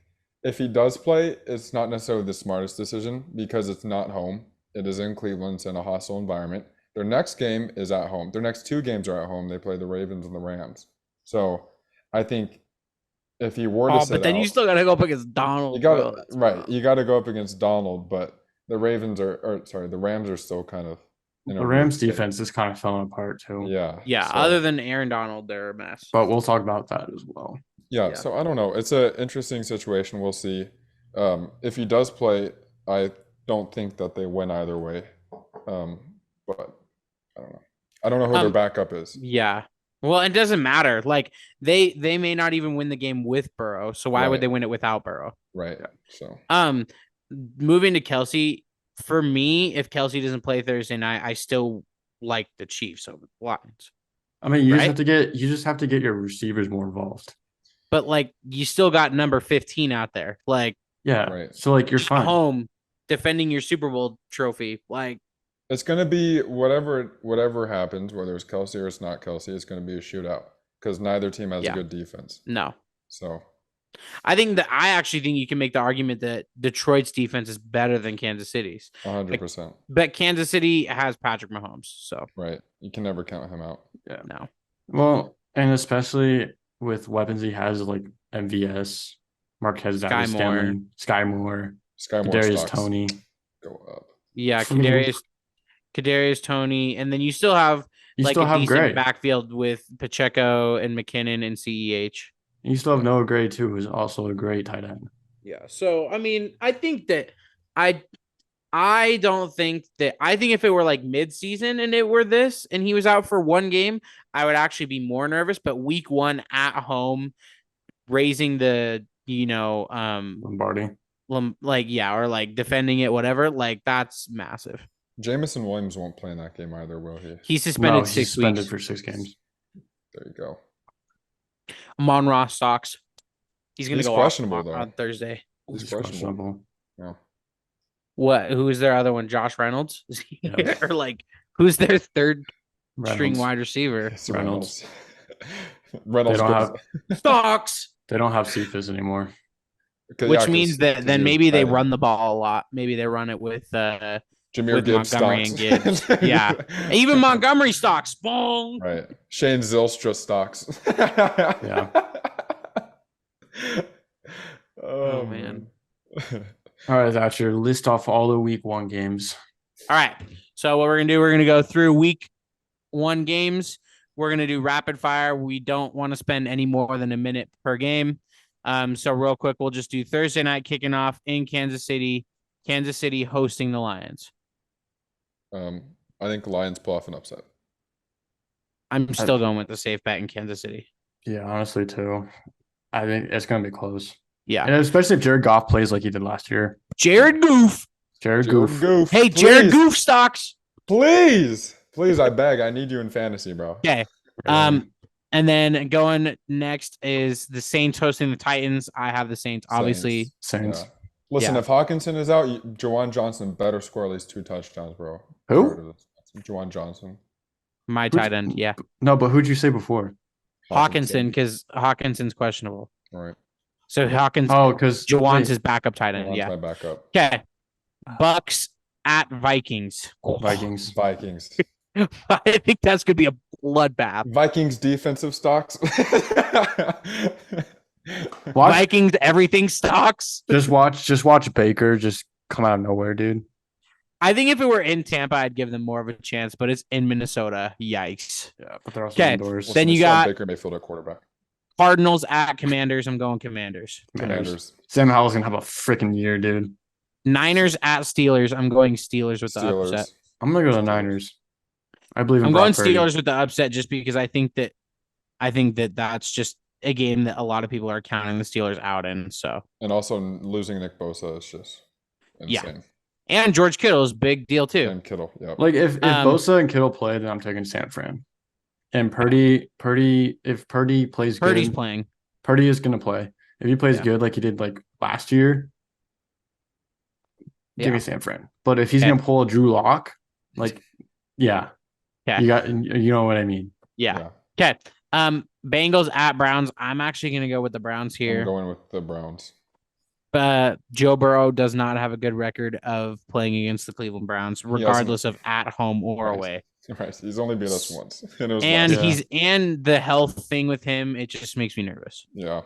if he does play, it's not necessarily the smartest decision because it's not home. It is in Cleveland, it's in a hostile environment. Their next game is at home. Their next 2 games are at home. They play the Ravens and the Rams. So I think if he were to Oh, sit but then you out, still got to go up against Donald. you got bro. to That's right. rough. You got to go up against Donald, but the Ravens are, or sorry, the Rams are still kind of in a The weird Rams state. defense is kind of falling apart too. Yeah. Yeah, so- other than Aaron Donald, they're a mess. But we'll talk about that as well. Yeah, Yeah. so I don't know. It's an interesting situation. We'll see. If he does play, I don't think that they win either way. But I don't know. I don't know who their Um, backup is. Yeah. Well, it doesn't matter. Like they may not even win the game with Burrow, so why would Right. they win it without Burrow? Right. So Moving to Kelsey, for me, if Kelsey doesn't play Thursday night, I still like the Chiefs over the Lions. I mean, you Right? just have to get your receivers more involved. But like you still got number 15 out there. Like Yeah. Right. So like you're at fine. home defending your Super Bowl trophy. Like it's gonna be whatever happens, whether it's Kelsey or it's not Kelsey, it's gonna be a shootout because neither team has Yeah. a good defense. no. So I actually think you can make the argument that Detroit's defense is better than Kansas City's. 100%. But Kansas City has Patrick Mahomes, so Right. You can never count him out. no. Well, and especially with weapons he has like MVS, Marquez Sky Valdes Moore. Scantling, Sky Moore, Sky Moore Darius stocks Tony. go up. Yeah, I mean, Kadarius Tony, and then you still have You like still a have decent Gray. backfield with Pacheco and McKinnon and CEH. And you still have Noah Gray too, who's also a great tight end. Yeah. So I mean, I think that I don't think that I think if it were like mid-season and it were this and he was out for one game, I would actually be more nervous. But week 1 at home, raising the Lombardi. or like defending it, whatever, like that's massive. Jamison Williams won't play in that game either, will he? He's suspended No, he's 6 suspended weeks. for 6 games. There you go. Mon-Ra stocks. He's gonna He's go questionable, off though. on Thursday. He's He's questionable. Yeah. What? Who is their other one? Josh Reynolds? Yeah. Or like who's their third string Reynolds. wide receiver? It's Reynolds. Reynolds. They don't goes- have Stocks. they don't have Cephas anymore. Okay, Which yeah, 'cause- means that 'cause then he was maybe they tight end. run the ball a lot. Maybe they run it with Jameer with Gibbs Montgomery and stocks. Gibbs. Yeah. Even Montgomery stocks. Boom. Right. Shane Zylstra stocks. Yeah. Oh, man. All right, Thatcher, list off all the week 1 games. All right. So what we're gonna do, we're gonna go through week 1 games. We're gonna do rapid fire. We don't want to spend any more than a minute per game. So real quick, we'll just do Thursday night kicking off in Kansas City. Kansas City hosting the Lions. I think Lions pull off an upset. I'm still going with the safe bet in Kansas City. Yeah, honestly too. I think it's gonna be close. Yeah. And especially if Jared Goff plays like he did last year. Jared Goof. Jared Goof. Goof. Hey, Jared please, Goof stocks. Please. Please, I beg. I need you in fantasy, bro. Okay. And then going next is the Saints hosting the Titans. I have the Saints, obviously. Saints. Saints. Yeah. Listen, Yeah. if Hawkinson is out, Jawan Johnson better score at least 2 touchdowns, bro. Who? Tired of this. Jawan Johnson. My tight end. Yeah. No, but who'd you say before? Hawkinson, because Hawkinson's questionable. All right. So Hawkins, Oh, because Jawan's his backup tight end. Jawan's Yeah. my backup. Okay. Bucks at Vikings. Vikings. Vikings. I think that's going to be a bloodbath. Vikings defensive stocks. Watch, Vikings, everything stocks. just watch Baker just come out of nowhere, dude. I think if it were in Tampa, I'd give them more of a chance, but it's in Minnesota. Yikes. Yeah, but they're also Okay. indoors. Then you Listen, got- Baker Mayfield at quarterback. Cardinals at Commanders. I'm going Commanders. Commanders. Sam Howell's gonna have a freaking year, dude. Niners at Steelers. I'm going Steelers with the Steelers. upset. I'm gonna go to the Niners. I believe in I'm going Brock Purdy. Steelers with the upset just because I think that that's just a game that a lot of people are counting the Steelers out in. So, And also losing Nick Bosa is just Yeah. insane. and George Kittle is big deal too. And Kittle, yep. Like if Um, Bosa and Kittle play, then I'm taking San Fran. And Purdy, if Purdy plays Purdy's good, playing. Purdy is gonna play. If he plays Yeah. good like he did like last year, give Yeah. me San Fran. But if he's Okay. gonna pull a Drew Lock, like, yeah, Okay. you know what I mean. Yeah. Okay. Bengals at Browns. I'm actually gonna go with the Browns I'm here. going with the Browns. But Joe Burrow does not have a good record of playing against the Cleveland Browns, regardless of at home or Right. away. Right. He's only beat us once. And it was And last year. and the health thing with him, it just makes me nervous. Yeah.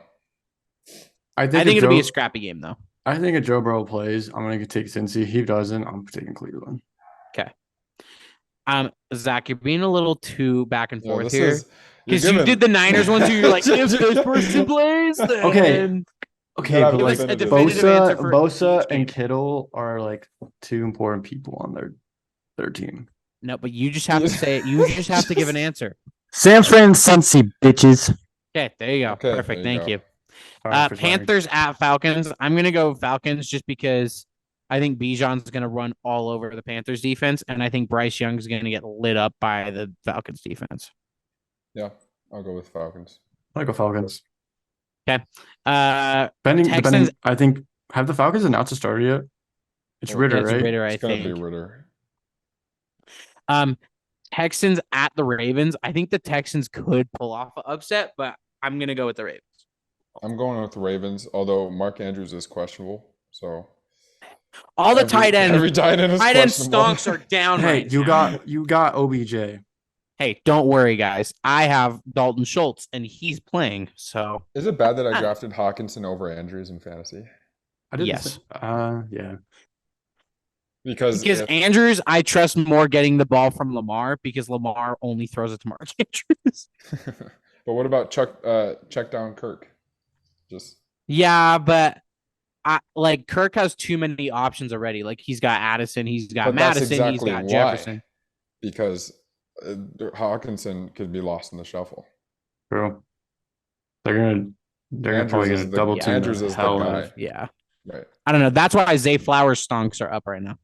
I think if it'll be Joe- a scrappy game though. I think if Joe Burrow plays, I'm gonna take Cincy. If he doesn't, I'm taking Cleveland. Zach, you're being a little too back and Yeah, forth this here. is Because you did the Niners one too. You're like, if this person plays, then Okay. Okay, Yeah, but give like us a definitive answer for Bosa each game. and Kittle are like two important people on their team. No, but you just have to say it. You just have to give an answer. San Fran Cincy, bitches. Okay, there you go. Okay, Perfect. there you Thank go. you. Sorry for swearing. Panthers at Falcons. I'm gonna go Falcons just because I think Bijan's gonna run all over the Panthers defense, and I think Bryce Young's gonna get lit up by the Falcons defense. Yeah. I'll go with Falcons. I go Falcons. Uh, Depending, Texans- I think have the Falcons announced a starter yet? It's Ritter, it's right? Ritter, I It's gonna think. be Ritter. Texans at the Ravens. I think the Texans could pull off an upset, but I'm gonna go with the Ravens. I'm going with the Ravens, although Mark Andrews is questionable. So All the every- tight ends, every tight end is tight end questionable. stonks are down. Hey, right you now. got OBJ. Hey, don't worry, guys. I have Dalton Schultz, and he's playing. So Is it bad that I drafted Hawkinson over Andrews in fantasy? I didn't Yes. yeah. Because because if- Andrews, I trust more getting the ball from Lamar because Lamar only throws it to Mark Andrews. but what about check down Kirk? Just Yeah, but Kirk has too many options already. Like he's got Addison, he's got But that's Madison, he's exactly got why. Jefferson. because Hawkinson could be lost in the shuffle. True. They're gonna probably Andrews get is a the- double team. Andrews is the hell guy. of. Yeah. Right. I don't know. That's why Zay Flowers stonks are up right now.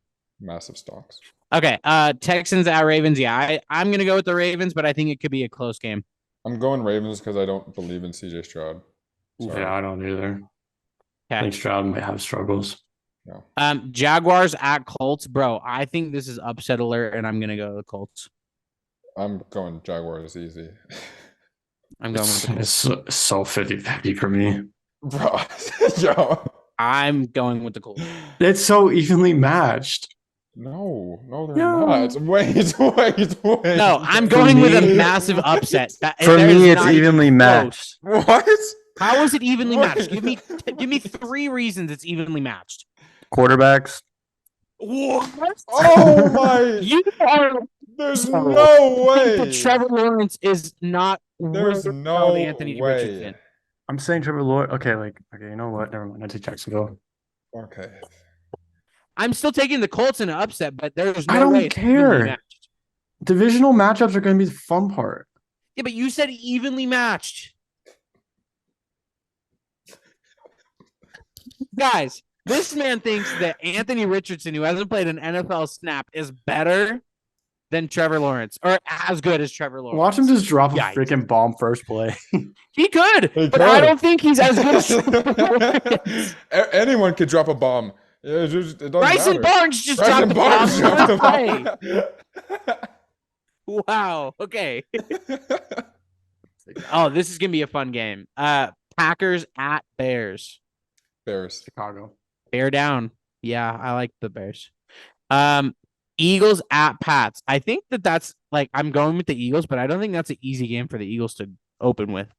Massive stonks. Okay. Texans at Ravens. Yeah, I'm gonna go with the Ravens, but I think it could be a close game. I'm going Ravens because I don't believe in CJ Stroud. Sorry. Yeah, I don't either. I Okay. think Stroud might have struggles. No. Jaguars at Colts, bro. I think this is upset alert, and I'm gonna go with the Colts. I'm going Jaguars easy. I'm going with the It's, Colts. it's so 50-50 for me. Bro, yo. I'm going with the Colts. It's so evenly matched. No, they're No. not. Wait. No, I'm going with a massive upset. For That is me, it's not evenly even matched. close. What? How is it evenly What? matched? Give me 3 reasons it's evenly matched. Quarterbacks. What? Oh my! You are There's no way. But Trevor Lawrence is not. There's worth no Anthony way. Richardson. I'm saying Trevor Lawrence. Okay, you know what? Never mind. I take Jacksonville. Okay. I'm still taking the Colts in an upset, but there's no I don't way it's evenly care. matched. Divisional matchups are going to be the fun part. Yeah, but you said evenly matched. Guys, this man thinks that Anthony Richardson, who hasn't played an NFL snap, is better than Trevor Lawrence or as good as Trevor Lawrence. Watch him just drop a Yikes. freaking bomb first play. He could, He but I could. don't think he's as good as Trevor Lawrence. Anyone could drop a bomb. It doesn't Bryson matter. Barnes just Bryson dropped Barnes the bomb. dropped Right. the bomb. Wow. Okay. Oh, this is gonna be a fun game. Packers at Bears. Bears. Chicago. Bear down. Yeah, I like the Bears. Eagles at Pats. I think that's like I'm going with the Eagles, but I don't think that's an easy game for the Eagles to open with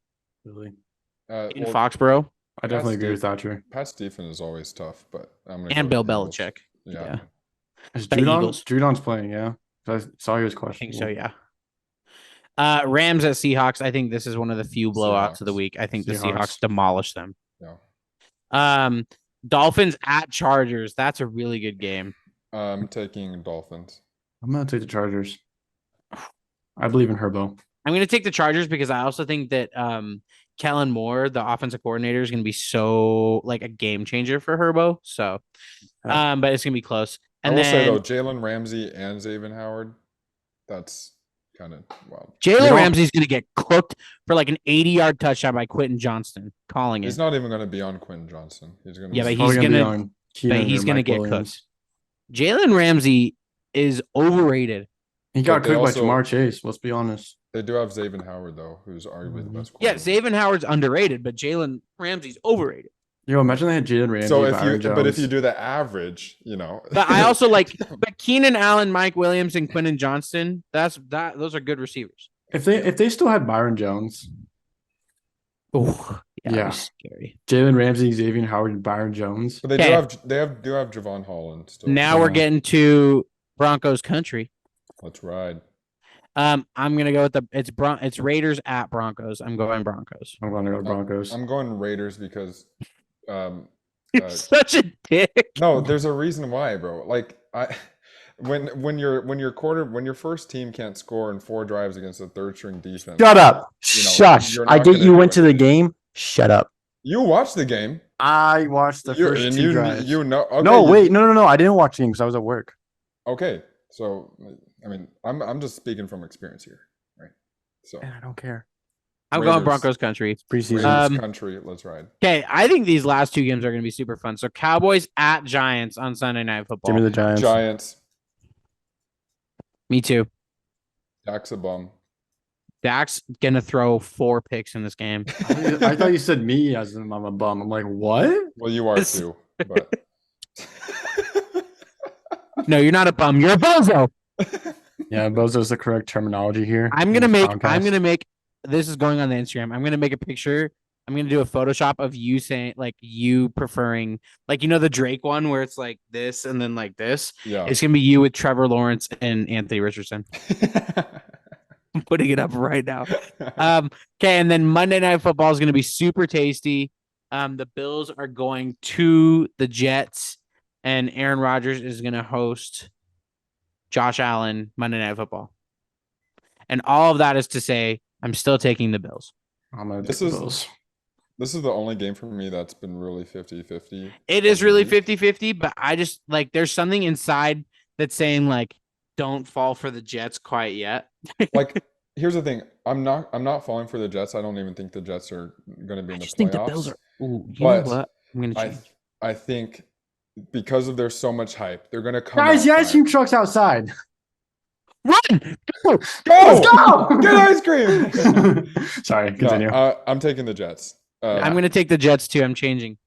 Really. in Well, Foxborough I definitely agree with Pat's Thatcher. Pat's defense is always tough, but I'm gonna and go Bill with the Eagles. Belichick. Yeah. Yeah. Is The Judon? Eagles. Judon's playing, yeah. I saw he was I questionable. think so, yeah. Rams at Seahawks. I think this is one of the few blowouts of the Seahawks. week. I think the Seahawks. Seahawks demolish them. Yeah. Dolphins at Chargers. That's a really good game. I'm taking Dolphins. I'm going to take the Chargers. I believe in Herbo. I'm going to take the Chargers because I also think that Kellen Moore, the offensive coordinator, is going to be so like a game changer for Herbo. So, but it's going to be close. I And will say then though, Jalen Ramsey and Xavier Howard, that's kind of wild. Jalen Ramsey's going to get cooked for like an 80-yard touchdown by Quentin Johnston. Calling it. He's not even going to be on Quentin Johnson. He's going to. Yeah, but Probably he's be gonna- on but Keenan he's or going to Mike get Williams. cooked. Jalen Ramsey is overrated. He got But they cooked by also- Jamar Chase. Let's be honest. They do have Xavier Howard though, who's arguably the best. Yeah, cornerback. Xavier Howard's underrated, but Jalen Ramsey's overrated. Yo, imagine they had Jalen Ramsey. So if Byron you, Jones. but if you do the average, you know. But I also like, but Keenan Allen, Mike Williams, and Quentin Johnston. Those are good receivers. if they still had Byron Jones, Oh, Yeah. that'd be scary. Jalen Ramsey, Xavier Howard, and Byron Jones. But they Okay. do have Javon Holland still. Now we're Yeah. getting to Broncos country. Let's ride. I'm gonna go with it's Raiders at Broncos. I'm going Broncos. I'm going to go Broncos. I'm going Raiders because You're such a dick. no, there's a reason why, bro. Like when your first team can't score in 4 drives against a third string defense. Shut up. You know, Shush. you're I not get gonna you do went it. to the game. Shut up. You watched the game. I watched the You're- first and 2 drives. you know. Okay, no, wait, no. I didn't watch the game because I was at work. Okay, so I mean, I'm just speaking from experience here, right? So And I don't care. I'm going Raiders. Broncos country. Preseason. Raiders country, let's ride. Okay, I think these last 2 games are gonna be super fun. So Cowboys at Giants on Sunday Night Football. Give me the Giants. Giants. Me too. Dak's a bum. Dak's gonna throw 4 picks in this game. I thought you said me as in I'm a bum. I'm like, what? Well, you are too, but No, you're not a bum. You're a bozo. Yeah, Bozo's the correct terminology here. I'm in gonna this make. I'm podcast. gonna make. This is going on the Instagram. I'm gonna make a picture. I'm gonna do a Photoshop of you saying like you preferring like the Drake one where it's like this and then like this. yeah. It's gonna be you with Trevor Lawrence and Anthony Richardson. I'm putting it up right now. Okay, and then Monday Night Football is gonna be super tasty. The Bills are going to the Jets, and Aaron Rodgers is gonna host Josh Allen Monday Night Football. And all of that is to say, I'm still taking the Bills. I'm gonna This take the is- Bills. This is the only game for me that's been really 50-50. It is really Mhm. 50-50, but I just like there's something inside that's saying like don't fall for the Jets quite yet. Like, here's the thing. I'm not falling for the Jets. I don't even think the Jets are going to be I in the just playoffs. think the Bills are ooh, you But know what? I'm gonna I change. I think because of there's so much hype, they're going to come Guys, out the ice cream firing. truck's outside. Run! Go! Let's go! Get ice cream! Sorry, No, continue. I'm taking the Jets. I'm gonna take the Jets too. I'm changing.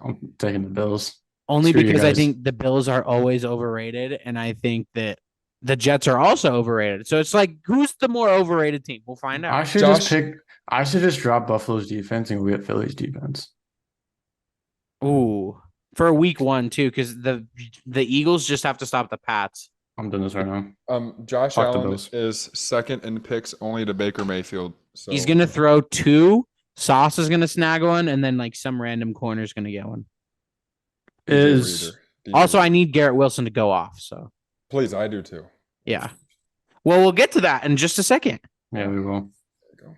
I'm taking the Bills. Only Screw you because I guys. think the Bills are always overrated, and I think that the Jets are also overrated. So it's like, who's the more overrated team? We'll find out. I should Josh- just drop Buffalo's defense and go get Philly's defense. Ooh, for week 1 too, because the Eagles just have to stop the Pats. I'm doing this right now. Josh Fuck the Allen Bills. is second in picks only to Baker Mayfield. So He's gonna throw 2. Sauce is gonna snag one, and then like some random corner is gonna get one. DJ Is Reader. DJ Also, I Reader. need Garrett Wilson to go off. So Please, I do too. yeah. Well, we'll get to that in just a second. yeah, we will. There you go.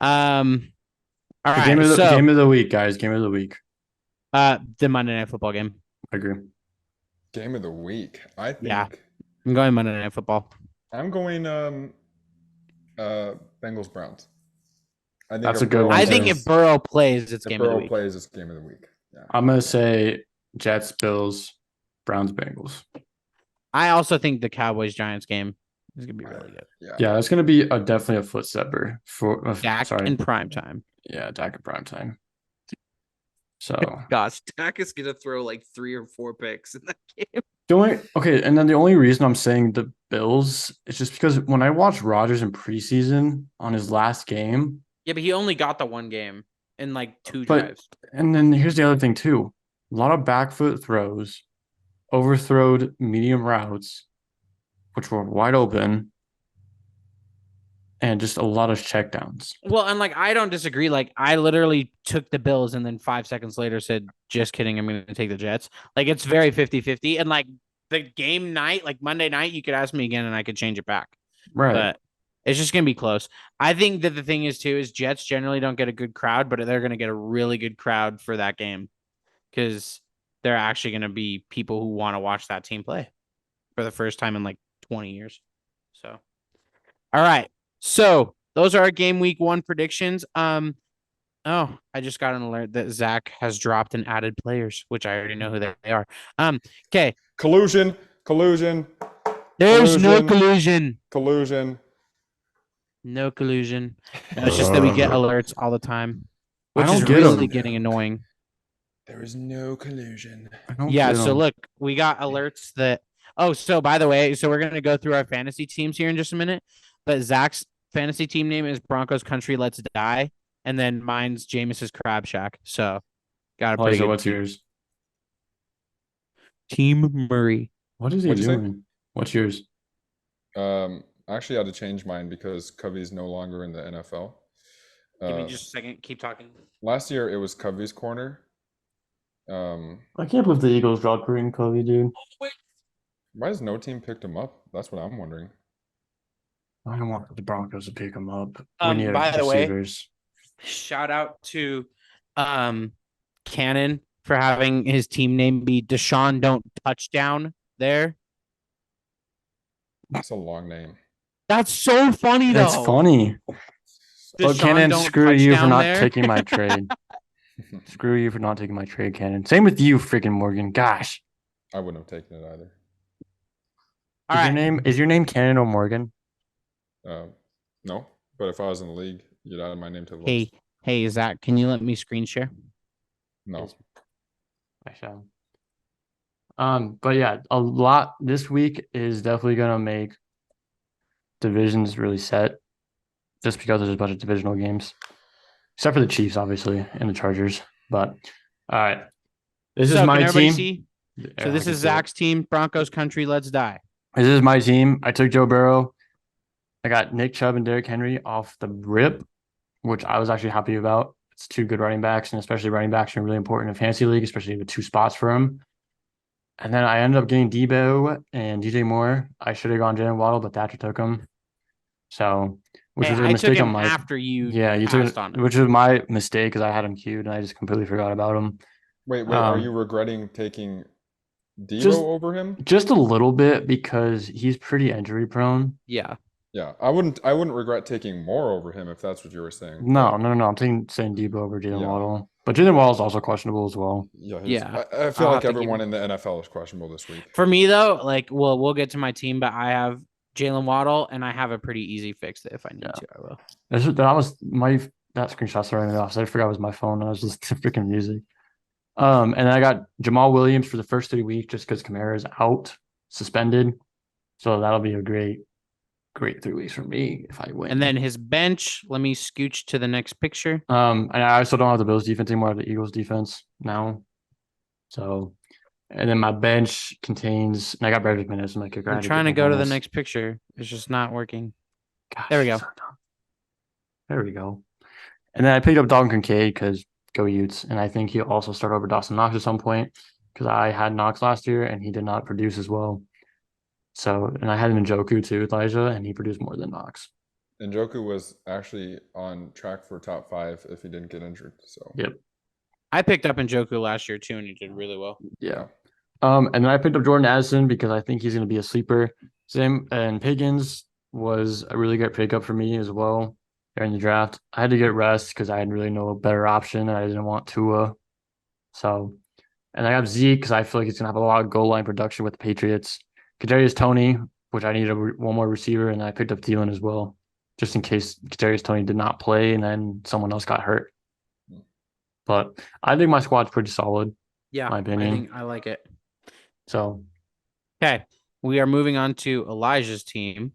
All The right. game of the So game of the week, guys. Game of the week. the Monday Night Football game. I agree. Game of the week. I think Yeah. I'm going Monday Night Football. I'm going Bengals Browns. I think That's if a good Burrow one, I too. think if Burrow plays, it's if game of the Burrow week. plays, it's game of the week. Yeah. I'm gonna say Jets, Bills, Browns, Bengals. I also think the Cowboys Giants game is gonna be really good. Yeah, that's gonna be definitely a footstepper for. Dak sorry, in prime time. yeah, Dak in prime time. So Gosh, Dak is gonna throw like 3 or 4 picks in that game. and then the only reason I'm saying the Bills is just because when I watched Rodgers in preseason on his last game, Yeah, but he only got the one game in like 2 But- drives. and then here's the other thing too: a lot of back foot throws, overthrowed medium routes, which were wide open, and just a lot of checkdowns. Well, and like I don't disagree. Like I literally took the Bills and then 5 seconds later said, just kidding, I'm gonna take the Jets. Like it's very 50-50. And like the game night, like Monday night, you could ask me again and I could change it back. Right. But It's just gonna be close. I think that the thing is too is Jets generally don't get a good crowd, but they're gonna get a really good crowd for that game because they're actually gonna be people who want to watch that team play for the first time in like 20 years. So, all right. So those are our game week 1 predictions. Oh, I just got an alert that Zach has dropped and added players, which I already know who they are. Okay. Collusion. There's no Collusion. collusion. Collusion. No collusion. No, it's just that we get alerts all the time, I which don't is get really 'em. getting annoying. There is no collusion. I don't Yeah, get so 'em. look, we got alerts that so by the way, so we're gonna go through our fantasy teams here in just a minute. But Zach's fantasy team name is Broncos Country Let's Die, and then mine's Jameis's Crab Shack. So got a pretty Elijah, good what's team. yours? Team Murray. What is he What'd you say? doing? What's yours? I actually had to change mine because Covey's no longer in the NFL. Give me just a second. Keep talking. Last year it was Covey's corner. I can't believe the Eagles dropped Green Covey, dude. Why has no team picked him up? That's what I'm wondering. I don't want the Broncos to pick him up. By the way, receivers. shout out to Cannon for having his team name be Deshaun Don't Touchdown there. That's a long name. That's so funny though. That's funny. But Deshaun Cannon, Don't screw you for Touchdown not there. taking my trade. Screw you for not taking my trade, Cannon. Same with you, freaking Morgan. Gosh. I wouldn't have taken it either. All right. Is your name Cannon or Morgan? No, but if I was in the league, you'd add my name to the list. Hey, Zach, can you let me screen share? No. I shall. But yeah, a lot this week is definitely gonna make divisions really set, just because there's a bunch of divisional games, except for the Chiefs, obviously, and the Chargers. But all right, this is So my can everybody team. see? Yeah, So I this can is see it. Zach's team, Broncos Country Let's Die. This is my team. I took Joe Burrow. I got Nick Chubb and Derrick Henry off the rip, which I was actually happy about. It's 2 good running backs, and especially running backs are really important in fantasy league, especially with 2 spots for them. And then I ended up getting Debo and DJ Moore. I should have gone Jalen Waddle, but Thatcher took him. So, which was a I took mistake on him my after you. yeah, you passed took on him. which was my mistake because I had him queued and I just completely forgot about him. Wait, are Um, you regretting taking Debo just- over him? Just a little bit because he's pretty injury prone. Yeah. Yeah, I wouldn't regret taking Moore over him if that's what you were saying. No. but- I'm saying Debo over Jalen Yeah. Waddle, but Jalen Waddle is also questionable as well. Yeah, Yeah, I feel I'll like have to keep everyone him. in the NFL is questionable this week. For me though, like we'll get to my team, but I have Jalen Waddle and I have a pretty easy fix that if I need Yeah. to, I will. That screenshot's throwing me off. So I forgot it was my phone. And I was just freaking music. And then I got Jamal Williams for the first 3 weeks just because Kamara is out, suspended. So that'll be a great 3 weeks for me if I win. And then his bench, let me scooch to the next picture. and I also don't have the Bills defense anymore. I have the Eagles defense now. So, and then my bench contains, and I got Bradley Minutes and my kicker. I I'm had trying to get go to the bonus. next picture. It's just not working. Gosh, There we go. so dumb. There we go. And then I picked up Dalton Kincaid because go Utes, and I think he'll also start over Dawson Knox at some point because I had Knox last year and he did not produce as well. So, and I had Njoku too with Elijah, and he produced more than Knox. And Njoku was actually on track for top 5 if he didn't get injured. So Yep. I picked up Njoku last year too, and he did really well. Yeah. And then I picked up Jordan Addison because I think he's going to be a sleeper. Same, and Pickens was a really good pickup for me as well during the draft. I had to get rest because I had really no better option, and I didn't want Tua. So, and I got Zeke because I feel like he's going to have a lot of goal line production with the Patriots. Kadarius Toney, which I needed one more receiver, and I picked up Thielen as well, just in case Kadarius Toney did not play and then someone else got hurt. But I think my squad's pretty solid. Yeah, My opinion. I think I like it. So, Okay, we are moving on to Elijah's team.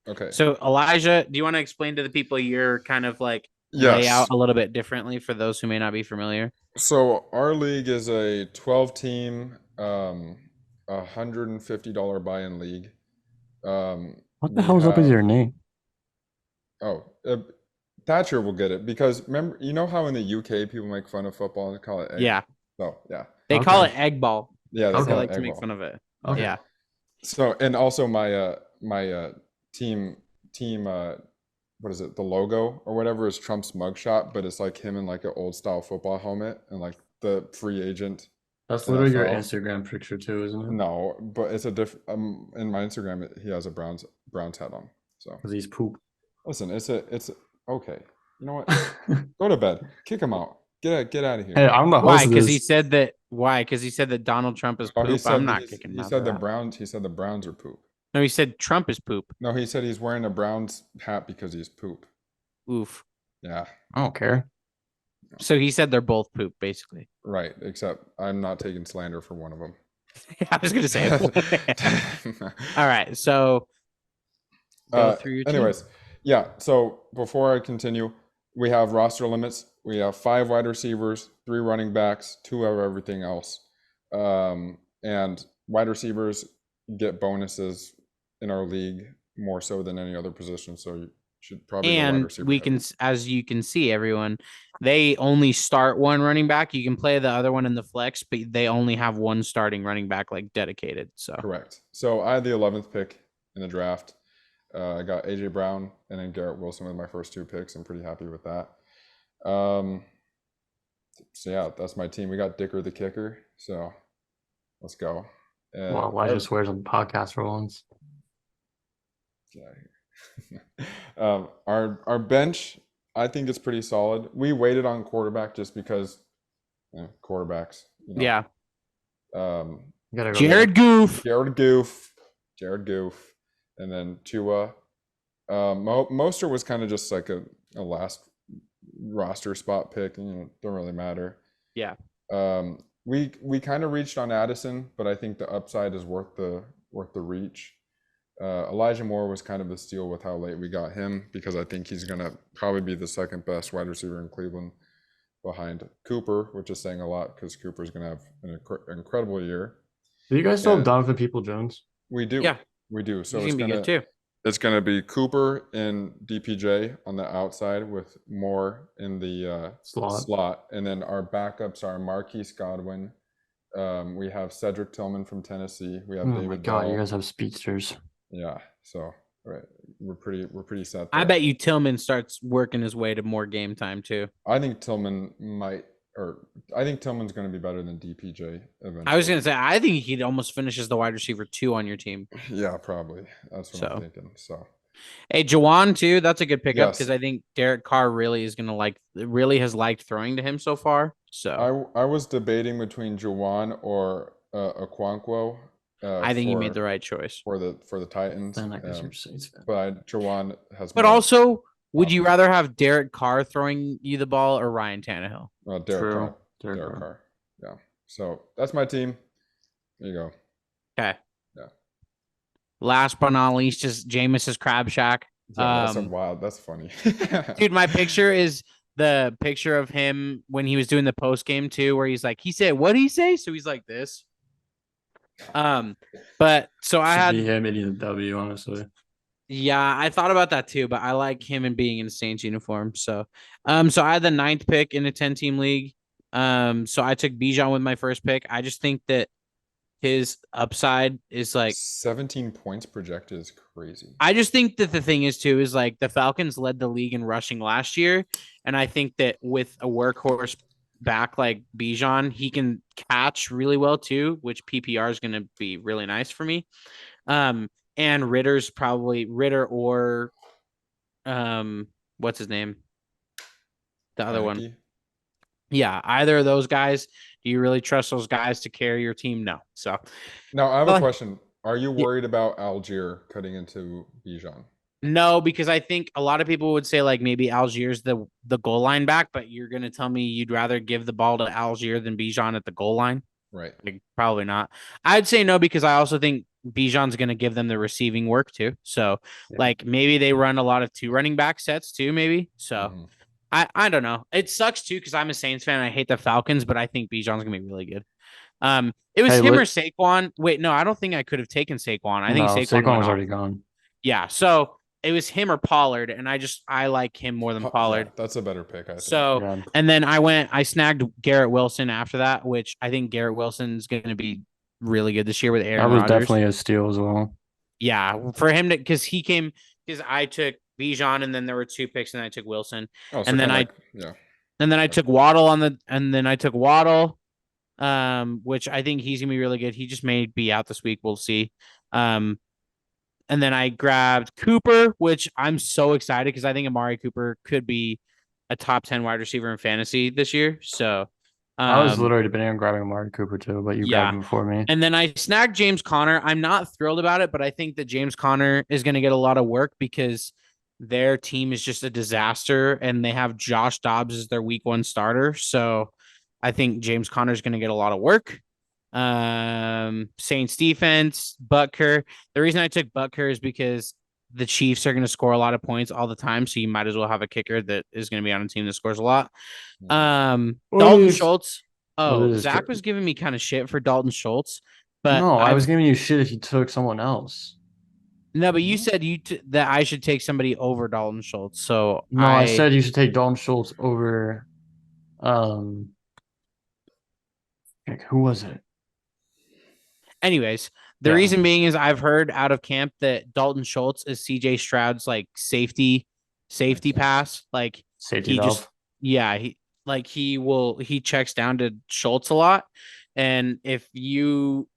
okay. So Elijah, do you want to explain to the people your kind of like Yes. layout a little bit differently for those who may not be familiar? So our league is a 12-team, $150 buy-in league. what the we hell's up with have- your name? Oh, Thatcher will get it because remember, you know how in the UK people make fun of football and call it egg? Yeah, Oh, yeah. they call it Okay. egg ball. Yeah, They call like it to egg make ball. fun of it. Okay. Yeah, So, and also my team team what is it? The logo or whatever is Trump's mugshot, but it's like him in like an old style football helmet and like the free agent. That's literally your NFL. Instagram picture too, isn't it? No, but it's a different. In my Instagram, he has a Browns hat on. So Because he's poop. listen, it's okay. You know what? Go to bed. Kick him out. Get out of here. Hey, I'm the host Why? of Because this. he said that. Why? Because he said that Donald Trump is Oh, poop. I'm not kicking him He out said for the that. Browns. He said the Browns are poop. No, he said Trump is poop. No, he said he's wearing a Browns hat because he's poop. Oof. Yeah, I don't care. So he said they're both poop, basically. right. Except I'm not taking slander for one of them. I was gonna say. All right. So go through your team. Anyways, yeah. So before I continue, we have roster limits. We have 5 wide receivers, 3 running backs, 2 of everything else. And wide receivers get bonuses in our league more so than any other position. So you should probably go wide And receiver we heavy. can, as you can see, everyone, they only start one running back. You can play the other one in the flex, but they only have one starting running back like dedicated. So Correct. So I had the 11th pick in the draft. I got AJ Brown and then Garrett Wilson with my first 2 picks. I'm pretty happy with that. So yeah, that's my team. We got Dicker the kicker. So let's go. And Well, Elijah swears on the podcast for once. Get out of here. Our bench, I think it's pretty solid. We waited on quarterback just because quarterbacks. You know. yeah, Um, You gotta go Jared Goof. Jared Goof, and then Tua. Mostert was kind of just like a last roster spot pick. Don't really matter. Yeah. We kind of reached on Addison, but I think the upside is worth the reach. Elijah Moore was kind of the steal with how late we got him because I think he's gonna probably be the second best wide receiver in Cleveland behind Cooper, which is saying a lot because Cooper's gonna have an incredible year. Do you guys still have And- Donovan People-Jones? We do. Yeah. We do. So He's it's gonna be gonna good too. it's gonna be Cooper and DPJ on the outside with Moore in the slot, and then our backups are Marquise Godwin. We have Cedric Tillman from Tennessee. We have Oh David my god, Bell. you guys have speedsters. Yeah. So right, we're pretty set. I there. bet you Tillman starts working his way to more game time too. I think Tillman's going to be better than DPJ eventually. I was gonna say I think he almost finishes the wide receiver 2 on your team. Yeah, probably. That's what I'm So. thinking. So Hey, Jawan too. That's a good pickup Yes. because I think Derek Carr really has liked throwing to him so far. So I was debating between Juwan or Okonkwo. I think you made the right choice. for the Titans. Then I guess you're Saints fan. But Juwan has. But more- also, would you rather have Derek Carr throwing you the ball or Ryan Tannehill? Derek True. Carr. Derek Derek Carr. Carr. Yeah. So that's my team. There you go. Okay. Yeah. Last but not least, just Jameis's Crab Shack. Yeah, that's Um, wild. That's funny. Dude, my picture is the picture of him when he was doing the post game too, where he's like, he said, what did he say? So he's like this. But so I Should had be him eating the W, honestly. Yeah, I thought about that too, but I like him and being in a Saints uniform. So I had the 9th pick in a 10-team league. So I took Bijan with my first pick. I just think that his upside is like 17 points projected is crazy. I just think that the thing is too is like the Falcons led the league in rushing last year, and I think that with a workhorse back like Bijan, he can catch really well too, which PPR is going to be really nice for me. And Ritter's probably Ritter or what's his name? The other one. Heineke? Yeah, either of those guys. Do you really trust those guys to carry your team? No. So Now I have Well, a question. Are you worried about Algier cutting into Bijan? no, because I think a lot of people would say like maybe Algier's the goal line back, but you're gonna tell me you'd rather give the ball to Algier than Bijan at the goal line? Right. Like, probably not. I'd say no because I also think Bijan's gonna give them the receiving work too. So Yeah. like maybe they run a lot of 2 running back sets too, maybe. So Mhm. I don't know. It sucks too because I'm a Saints fan. I hate the Falcons, but I think Bijan's gonna be really good. It was Hey, him look- or Saquon. Wait, no, I don't think I could have taken Saquon. I think No, Saquon, Saquon went was off. already gone. Yeah, so it was him or Pollard, and I like him more than Yeah, Pollard. that's a better pick, I think. So Yeah. and then I snagged Garrett Wilson after that, which I think Garrett Wilson's going to be really good this year with Aaron That was Rodgers. definitely a steal as well. Yeah, for him to because because I took Bijan and then there were 2 picks and I took Wilson. Oh, so And then kinda I like, yeah. and then I took Waddle and then I took Waddle, which I think he's gonna be really good. He just may be out this week. We'll see. And then I grabbed Cooper, which I'm so excited because I think Amari Cooper could be a top 10 wide receiver in fantasy this year. So I was literally debating on grabbing Amari Cooper too, but you grabbed him before me. and then I snagged James Conner. I'm not thrilled about it, but I think that James Conner is going to get a lot of work because their team is just a disaster and they have Josh Dobbs as their week 1 starter. So I think James Conner is going to get a lot of work. Saints defense, Butker. The reason I took Butker is because the Chiefs are going to score a lot of points all the time. So you might as well have a kicker that is going to be on a team that scores a lot. Dalton Schultz. Oh, Zach was giving me kind of shit for Dalton Schultz, but no, I was giving you shit if you took someone else. No, but you said that I should take somebody over Dalton Schultz. So no, I said you should take Dalton Schultz over. Who was it? Anyways, the reason being is I've heard out of camp that Dalton Schultz is CJ Stroud's like safety pass, like safety valve. He checks down to Schultz a lot, and if you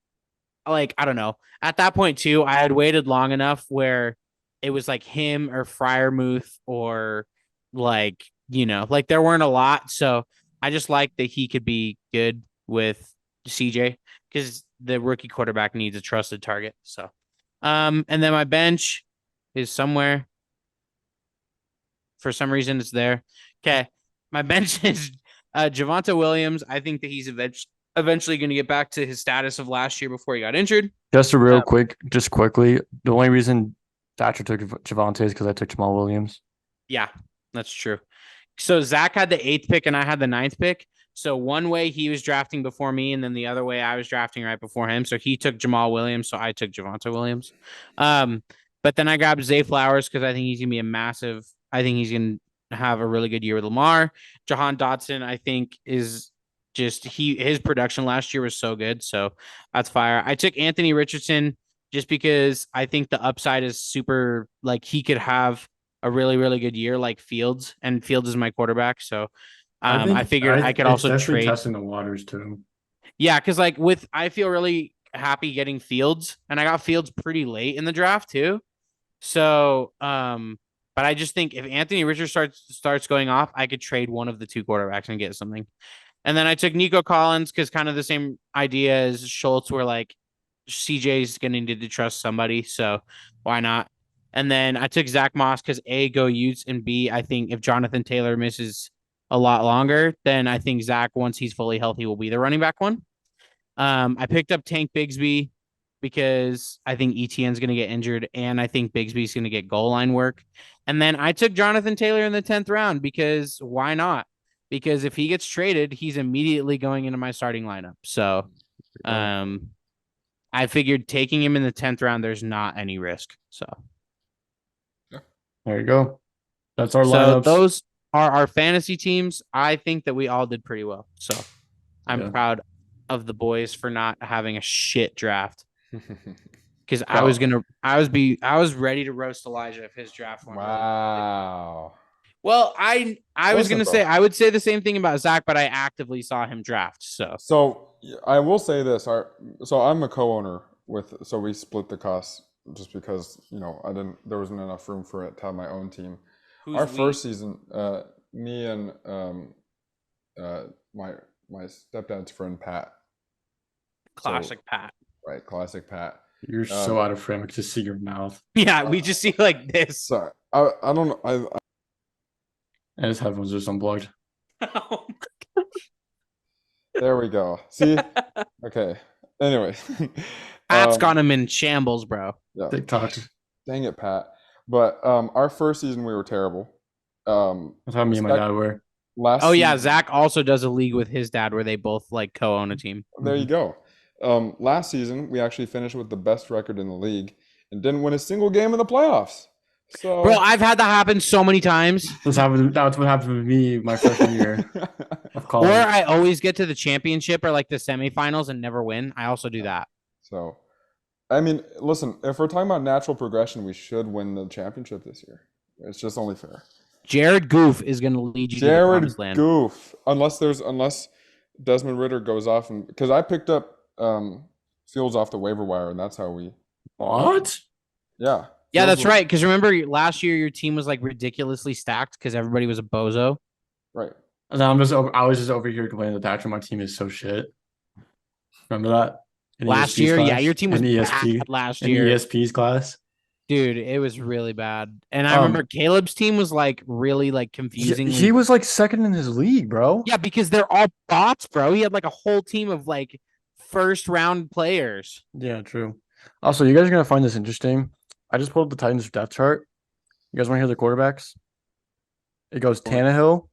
like, I don't know, at that point too, I had waited long enough where it was like him or Freiermuth or like there weren't a lot, so I just like that he could be good with CJ because the rookie quarterback needs a trusted target. So, and then my bench is somewhere. For some reason, it's there. Okay, my bench is Javonte Williams. I think that he's eventually going to get back to his status of last year before he got injured. Just quickly, the only reason Thatcher took Javonte is because I took Jamal Williams. Yeah, that's true. So Zach had the 8th pick and I had the 9th pick. So one way he was drafting before me, and then the other way I was drafting right before him. So he took Jamal Williams, so I took Javonte Williams. But then I grabbed Zay Flowers because I think he's gonna be I think he's gonna have a really good year with Lamar. Jahan Dotson, I think, is just his production last year was so good. So that's fire. I took Anthony Richardson just because I think the upside is super, like he could have a really, really good year like Fields, and Fields is my quarterback. So I figured I could also trade. Testing the waters too. Yeah, because I feel really happy getting Fields, and I got Fields pretty late in the draft too. So, but I just think if Anthony Richardson starts going off, I could trade one of the 2 quarterbacks and get something. And then I took Nico Collins because kind of the same idea as Schultz, where like CJ's going to need to trust somebody, so why not? And then I took Zach Moss because A, go Utes, and B, I think if Jonathan Taylor misses a lot longer, then I think Zach, once he's fully healthy, will be the running back one. I picked up Tank Bigsby because I think ETN's going to get injured, and I think Bigsby's going to get goal line work. And then I took Jonathan Taylor in the 10th round because why not? Because if he gets traded, he's immediately going into my starting lineup. So I figured taking him in the 10th round, there's not any risk. So there you go. That's our lineups. So those are our fantasy teams. I think that we all did pretty well. So I'm proud of the boys for not having a shit draft. Because I was ready to roast Elijah if his draft went. Wow. Well, I was gonna say I would say the same thing about Zach, but I actively saw him draft. So I will say this. So I'm a co-owner so we split the costs just because there wasn't enough room for it to have my own team. First season, me and my stepdad's friend Pat. Classic Pat. Right, classic Pat. You're so out of frame. I can just see your mouth. Yeah, we just see like this. Sorry, I don't know. And his headphones are just unplugged. Oh there we go. See? Okay. Anyway. Pat's got him in shambles, bro. Yeah. TikTok. Dang it, Pat. But our first season we were terrible. That's how me and my dad were. Yeah, Zach also does a league with his dad where they both like co-own a team. There you go. Last season we actually finished with the best record in the league and didn't win a single game in the playoffs. So, bro, I've had that happen so many times. That's what happened with me my freshman year of college. Or I always get to the championship or like the semifinals and never win. I also do that. So I mean, listen, if we're talking about natural progression, we should win the championship this year. It's just only fair. Jared Goof is going to lead you to the Jared promised land. Goof, unless Desmond Ritter goes off, and because I picked up Fields off the waiver wire, and that's how we. What? Yeah. Yeah, Fields that's was- right. Because remember last year your team was like ridiculously stacked because everybody was a bozo. Right. And I was just over here complaining that Thatcher, my team is so shit. Remember that? In Last ESP's year, yeah, class? your team was in bad last in year. ESP's class. Dude, it was really bad. And I Um, remember Caleb's team was like really like confusing. He was like second in his league, bro. Yeah, because they're all bots, bro. He had like a whole team of like first round players. Yeah, true. Also, you guys are gonna find this interesting. I just pulled up the Titans depth chart. You guys want to hear the quarterbacks? It goes Tannehill,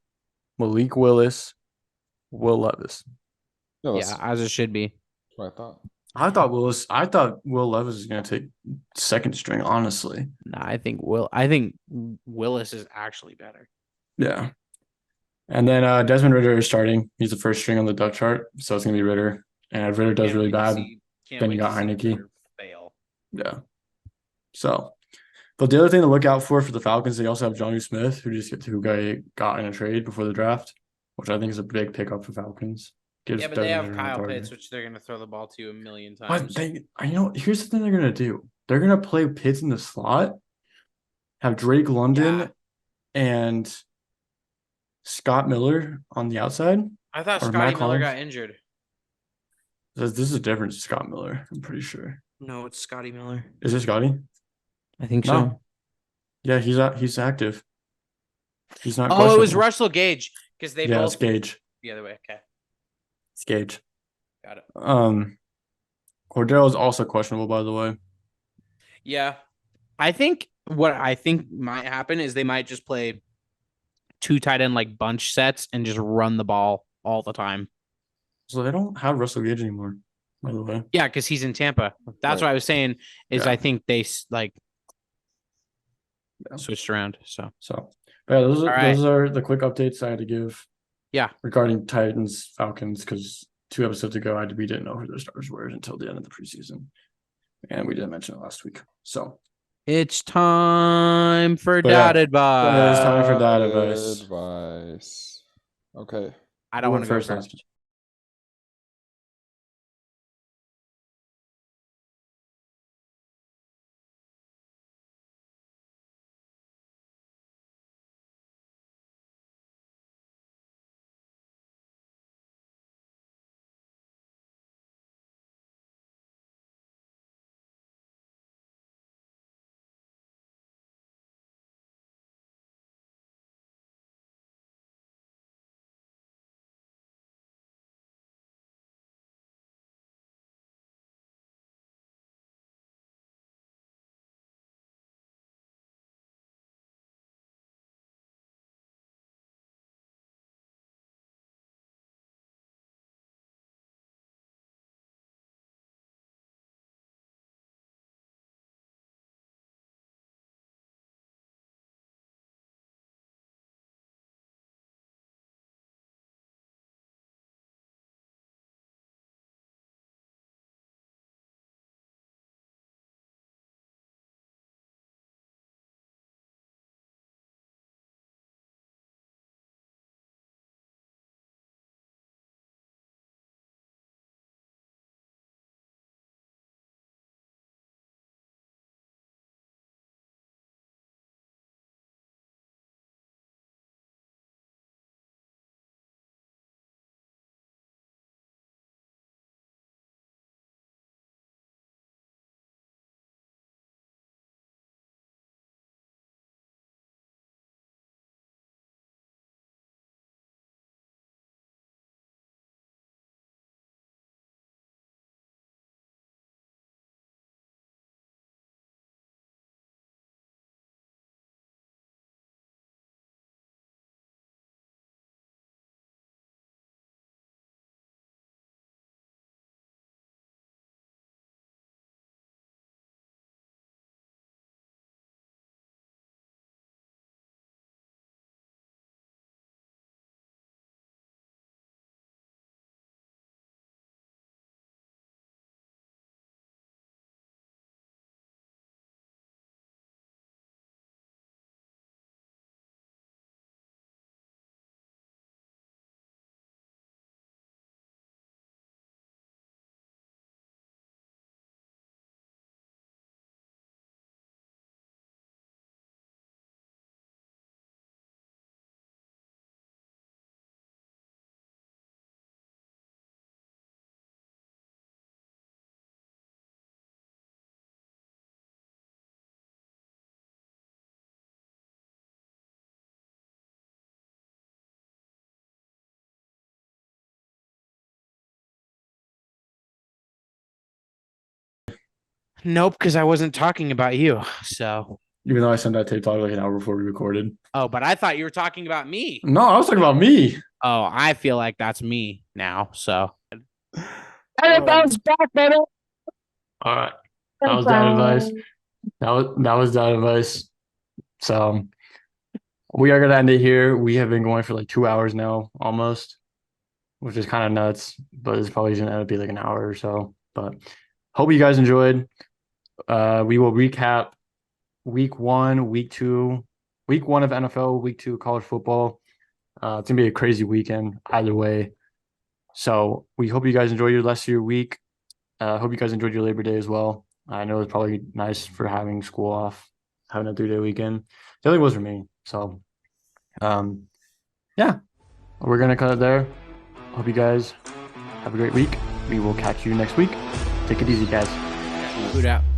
Malik Willis, Will Levis. Yeah, that's Yeah, as it should be. what I thought. I thought Will Levis is gonna take second string, honestly. Nah, I think Willis is actually better. Yeah. And then Desmond Ritter is starting. He's the first string on the depth chart, so it's gonna be Ritter. And if Ritter does really bad, then you got Heineke. Fail. Yeah. So, but the other thing to look out for the Falcons, they also have Johnny Smith, who got in a trade before the draft, which I think is a big pickup for Falcons. Gives Yeah, but they Desmond have Ritter another Kyle target. Pitts, which they're gonna throw the ball to a million But times. here's the thing they're gonna do. They're gonna play Pitts in the slot, have Drake London Yeah. and Scott Miller on the outside. I thought Or Scotty Matt Miller Collins. got injured. This is a different Scott Miller, I'm pretty sure. No, it's Scotty Miller. Is it Scotty? I think No. Yeah, he's active. He's not. Oh, it was questionable. Russell Gage because they Yeah, it's both Gage. the other way. Okay, It's Gage. got it. Cordero is also questionable, by the way. Yeah, I think what I think might happen is they might just play two tight end like bunch sets and just run the ball all the time. So they don't have Russell Gage anymore, by the way. Yeah, because he's in Tampa. That's Right. what I was saying. Is Yeah. I think they like Yeah. switched around. So So, but yeah, All right. those are the quick updates I had to give. Yeah. Regarding Titans, Falcons, because 2 episodes ago, we didn't know who their stars were until the end of the preseason, and we didn't mention it last week. So it's time for But yeah, dad advice. yeah, it's time for dad advice. Advice. Okay. I don't Who want went to go first first. last? Nope, because I wasn't talking about you. So, Even though I sent that tape talk like an hour before we recorded. oh, but I thought you were talking about me. No, I was talking about me. Oh, I feel like that's me now. So, NFL's back, baby. All right. That was that advice. That was that advice. So we are gonna end it here. We have been going for like 2 hours now, almost, which is kind of nuts. But it's probably gonna end up being like an hour or so. But hope you guys enjoyed. We will recap week 1, week 2, week 1 of NFL, week 2 of college football. It's gonna be a crazy weekend either way. So we hope you guys enjoy your rest of your week. Hope you guys enjoyed your Labor Day as well. I know it's probably nice for having school off, having a 3-day weekend. It only was for me. So, yeah, we're gonna cut it there. Hope you guys have a great week. We will catch you next week. Take it easy, guys. boot out.